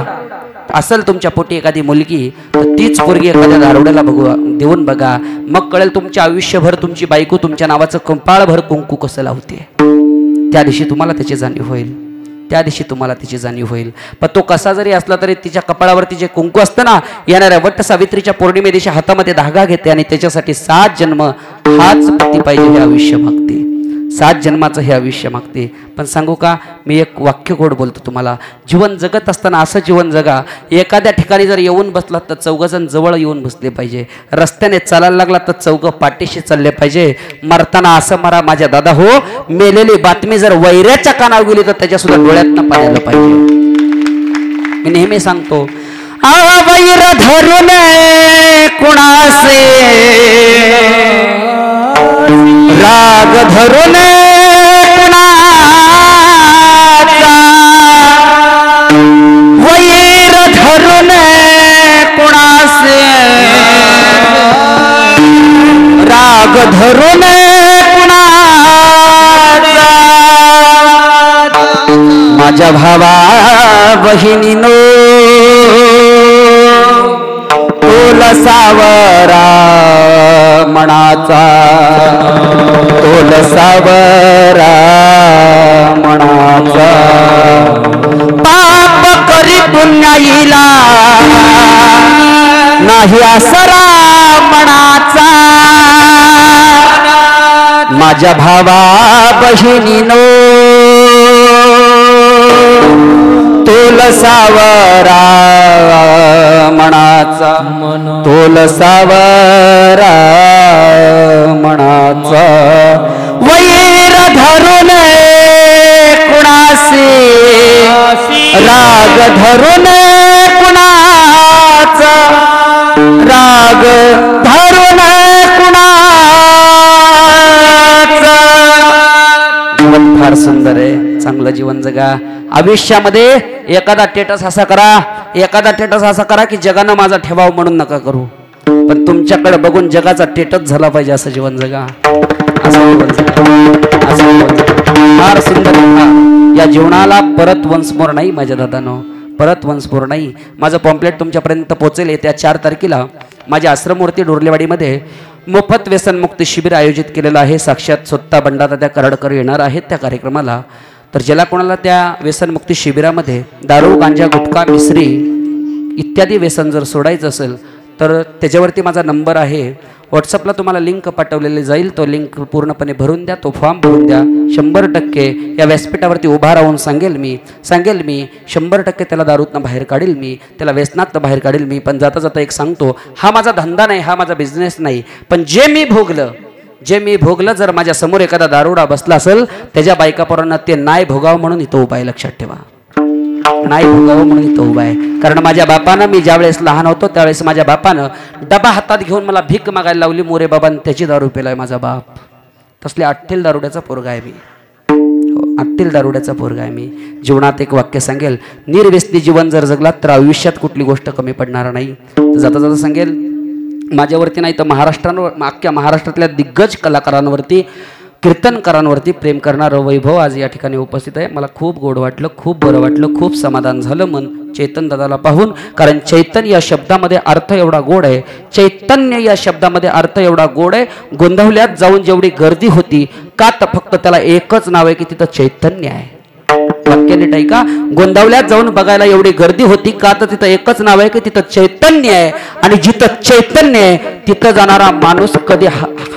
A: असेल तुमच्या पोटी एखादी मुलगी, तर तीच पोरगी एखाद्या दारुड्याला देऊन बघा. मग कळेल तुमच्या आयुष्यभर तुमची बायको तुमच्या नावाचं कंपाळभर कुंकू कसं लावते. त्या दिवशी तुम्हाला त्याची जाणीव होईल. त्या दिवशी तुम्हाला तिची जाणीव होईल. पण तो कसा जरी असला तरी तिच्या कपाळावरती जे कुंकू असतं ना, येणाऱ्या वट सावित्रीच्या पौर्णिमे दिवशी हातामध्ये धागा घेते आणि त्याच्यासाठी 7 जन्म हाच पती पाहिजे हे आयुष्य मागते. 7 जन्माचं हे आयुष्य मागते. पण सांगू का, मी एक वाक्य गोड बोलतो तुम्हाला. जीवन जगत असताना असं जीवन जगा, एखाद्या ठिकाणी जर येऊन बसलात तर 4 जण जवळ येऊन बसले पाहिजे. रस्त्याने चालायला लागला तर 4 पाठीशी चालले पाहिजे. मरताना असं मरा माझ्या दादा हो, मेलेली बातमी जर वैऱ्याच्या कानावर गेली तर त्याच्या सुद्धा डोळ्यातनं पाणी आलं पाहिजे. मी नेहमी सांगतो वैर धरून कुणासे राग धरून कुणाचा वैर धरून कुणासे राग धरून कुणाचा माझ्या भावा बहिणीनो तोल सावरा मनाचा तोल सावरा मनाचा पाप करी पुण्याईला नाही आसरा मनाचा माझ्या भावा बहिणीनो तोल सावरा मनाचा तोल सावरा मनाचा वैर धरून कुणासे राग धरून कुणाचा राग धरून कुणाचा जीवन फार सुंदर आहे चांगलं जीवन जगा आयुष्यामध्ये एखादा स्टेटस असा करा की जगानं माझा ठेवाव म्हणून नका करू पण तुमच्याकडे बघून जगाचा स्टेटस झाला पाहिजे असं जीवन जगा फार सुंदर या जीवनाला परत वंशमोर नाही माझ्या दादानो परत वंशमोर नाही माझं पॉम्पलेट तुमच्यापर्यंत पोहोचेल येत्या 4 तारखेला माझ्या आश्रममूर्ती डोरलेवाडीमध्ये मोफत व्यसनमुक्ती शिबिर आयोजित केलेलं आहे साक्षात स्वतः बंडादादा कराडकर येणार आहेत त्या कार्यक्रमाला तर ज्याला कोणाला त्या व्यसनमुक्ती शिबिरामध्ये दारू गांजा गुटखा मिसरी इत्यादी व्यसन जर सोडायचं असेल तर त्याच्यावरती माझा नंबर आहे व्हॉट्सअपला तुम्हाला लिंक पाठवलेली जाईल तो लिंक पूर्णपणे भरून द्या तो फॉर्म भरून द्या 100% या व्यासपीठावरती उभा राहून सांगेल मी 100% त्याला दारूतनं बाहेर काढेल मी त्याला व्यसनातनं बाहेर काढेल मी पण जाता जाता एक सांगतो हा माझा धंदा नाही हा माझा बिझनेस नाही पण जे मी भोगलं जर माझ्या समोर एखादा दारुडा बसला असेल त्याच्या बायकापोरांना ते नाही भोगावं म्हणून इथं उभा आहे लक्षात ठेवा नाही भोगावं म्हणून इथं उभा आहे कारण माझ्या बापानं मी ज्यावेळेस लहान होतो त्यावेळेस माझ्या बापानं डबा हातात घेऊन मला भीक मागायला लावली मोरे बाबांनी त्याची दारू पेलाय माझा बाप तसले अट्टील दारुड्याचा पोरगा आहे मी अट्टील दारुड्याचा पोरगा आहे मी जीवनात एक वाक्य सांगेल निर्व्यसनी जीवन जर जगलात तर आयुष्यात कुठली गोष्ट कमी पडणार नाही जाता जाता सांगेल माझ्यावरती नाही तर अख्ख्या महाराष्ट्रातल्या दिग्गज कलाकारांवरती कीर्तनकारांवरती प्रेम करणारं वैभव आज या ठिकाणी उपस्थित आहे मला खूप गोड वाटलं खूप बरं वाटलं खूप समाधान झालं मन चैतन्य दादाला पाहून कारण चैतन्य या शब्दामध्ये अर्थ एवढा गोड आहे चैतन्य या शब्दामध्ये अर्थ एवढा गोड आहे गोंधवल्यात जाऊन जेवढी गर्दी होती का तर फक्त त्याला एकच नाव आहे की तिथं चैतन्य आहे वाक्य नीट आहे का गोंधवल्यात जाऊन बघायला एवढी गर्दी होती का तर तिथं एकच नाव आहे की तिथं चैतन्य आहे आणि जिथं चैतन्य आहे तिथं जाणारा माणूस कधी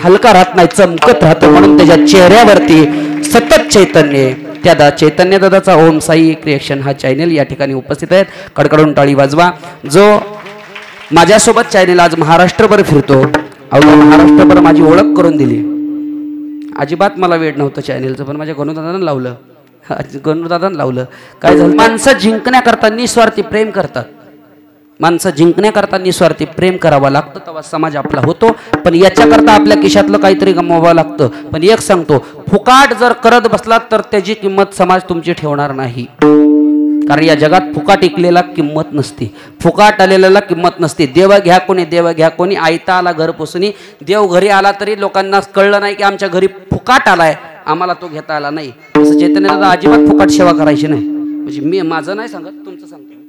A: हलका राहत नाही चमकत राहतो म्हणून त्याच्या चेहऱ्यावरती सतत चैतन्य आहे त्या चैतन्य दादाचा ओम साई क्रिएशन हा चॅनल या ठिकाणी उपस्थित आहेत कडकडून टाळी वाजवा जो माझ्यासोबत चॅनल आज महाराष्ट्रभर फिरतो अवघ्या महाराष्ट्रभर माझी ओळख करून दिली अजिबात मला वेळ नव्हतं चॅनलचं पण माझ्या गणुदादानं लावलं काय झालं माणसं जिंकण्याकरता निस्वार्थी प्रेम करतात माणसं जिंकण्याकरता निस्वार्थी प्रेम करावं लागतं तेव्हा समाज आपला होतो पण याच्याकरता आपल्या खिशातलं काहीतरी गमवावं लागतं पण एक सांगतो फुकाट जर करत बसलात तर त्याची किंमत समाज तुमची ठेवणार नाही कारण या जगात फुकाट इकलेला किंमत नसते फुकाट आलेल्याला किंमत नसते देव घ्या कोणी आयता आला घर पोसुनी देव घरी आला तरी लोकांना कळलं नाही की आमच्या घरी फुकाट आलाय आम्हाला तो घेता आला नाही असं चैतन्याला अजिबात फुकाट सेवा करायची नाही म्हणजे मी माझं नाही सांगत तुमचं सांगतो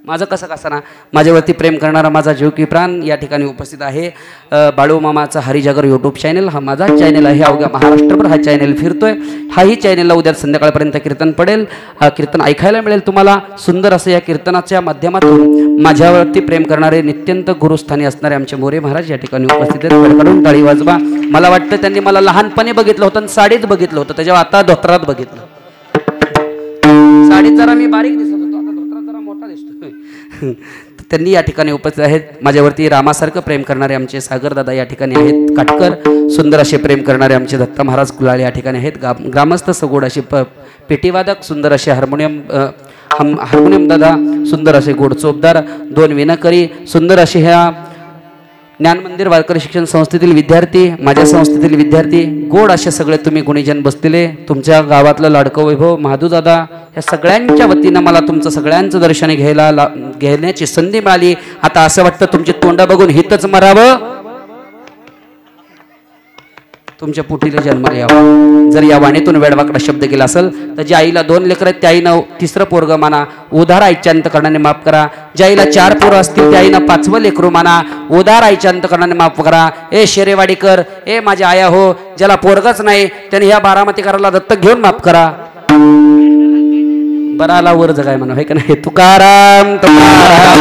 A: माझं कसं ना माझ्यावरती प्रेम करणारा माझा जीव की प्राण या ठिकाणी उपस्थित आहे बाळू मामाचा हरिजागर यूट्यूब चॅनल हा माझा चॅनल आहे अवघ्या महाराष्ट्रभर हा चॅनल फिरतोय हाही चॅनलला उद्या संध्याकाळपर्यंत कीर्तन पडेल कीर्तन ऐकायला मिळेल तुम्हाला सुंदर असं या कीर्तनाच्या माध्यमातून माझ्यावरती प्रेम करणारे नित्यंत गुरुस्थानी असणारे आमचे मोरे महाराज या ठिकाणी उपस्थित आहेत कडकडून टाळी वाजवा मला वाटतं त्यांनी मला लहानपणी बघितलं होतं आणि साडीत बघितलं होतं त्याच्यावर आता धोत्रात बघितलं साडीत जरा मी बारीक दिसत होतो आता धोत्रात जरा मोठा दिसतोय त्यांनी या ठिकाणी उपस्थित आहेत माझ्यावरती रामासारखं प्रेम करणारे आमचे सागरदादा या ठिकाणी आहेत काटकर सुंदर असे प्रेम करणारे आमचे दत्ता महाराज कुलाळे या ठिकाणी आहेत ग्रामस्थ सगोड असे पेटीवादक सुंदर असे हार्मोनियम दादा सुंदर असे गोड चोपदार, 2 विनाकरी सुंदर असे ह्या ज्ञान मंदिर वारकरी शिक्षण संस्थेतील विद्यार्थी, माझ्या संस्थेतील विद्यार्थी, गोड असे सगळे तुम्ही गुणीजन बसलेले, तुमच्या गावातलं लाडकं वैभव महादू दादा, या सगळ्यांच्या वतीनं मला तुमचं सगळ्यांचं दर्शन घेण्याची संधी मिळाली. आता असं वाटतं तुमची तोंड बघून हितच मरावं, तुमच्या पुटीला जन्माला यावं. जर या वाणीतून वेडवाकडा शब्द केला असेल तर ज्या आईला 2 लेकर आहेत त्या आईनं 3रं पोरग माना, उधार आईच्या अंतकरणाने माफ करा. ज्या आईला 4 पोरं असतील त्या आईनं 5वं लेकरू माना, उधार आईच्या अंतकरणाने माफ करा. ए शेरेवाडीकर, ए माझ्या आया हो, ज्याला पोरगच नाही त्याने ह्या बारामतीकराला दत्तक घेऊन माफ करा. बराला वर जगाय म्हणा, हे का नाही. तुकाराम तुकाराम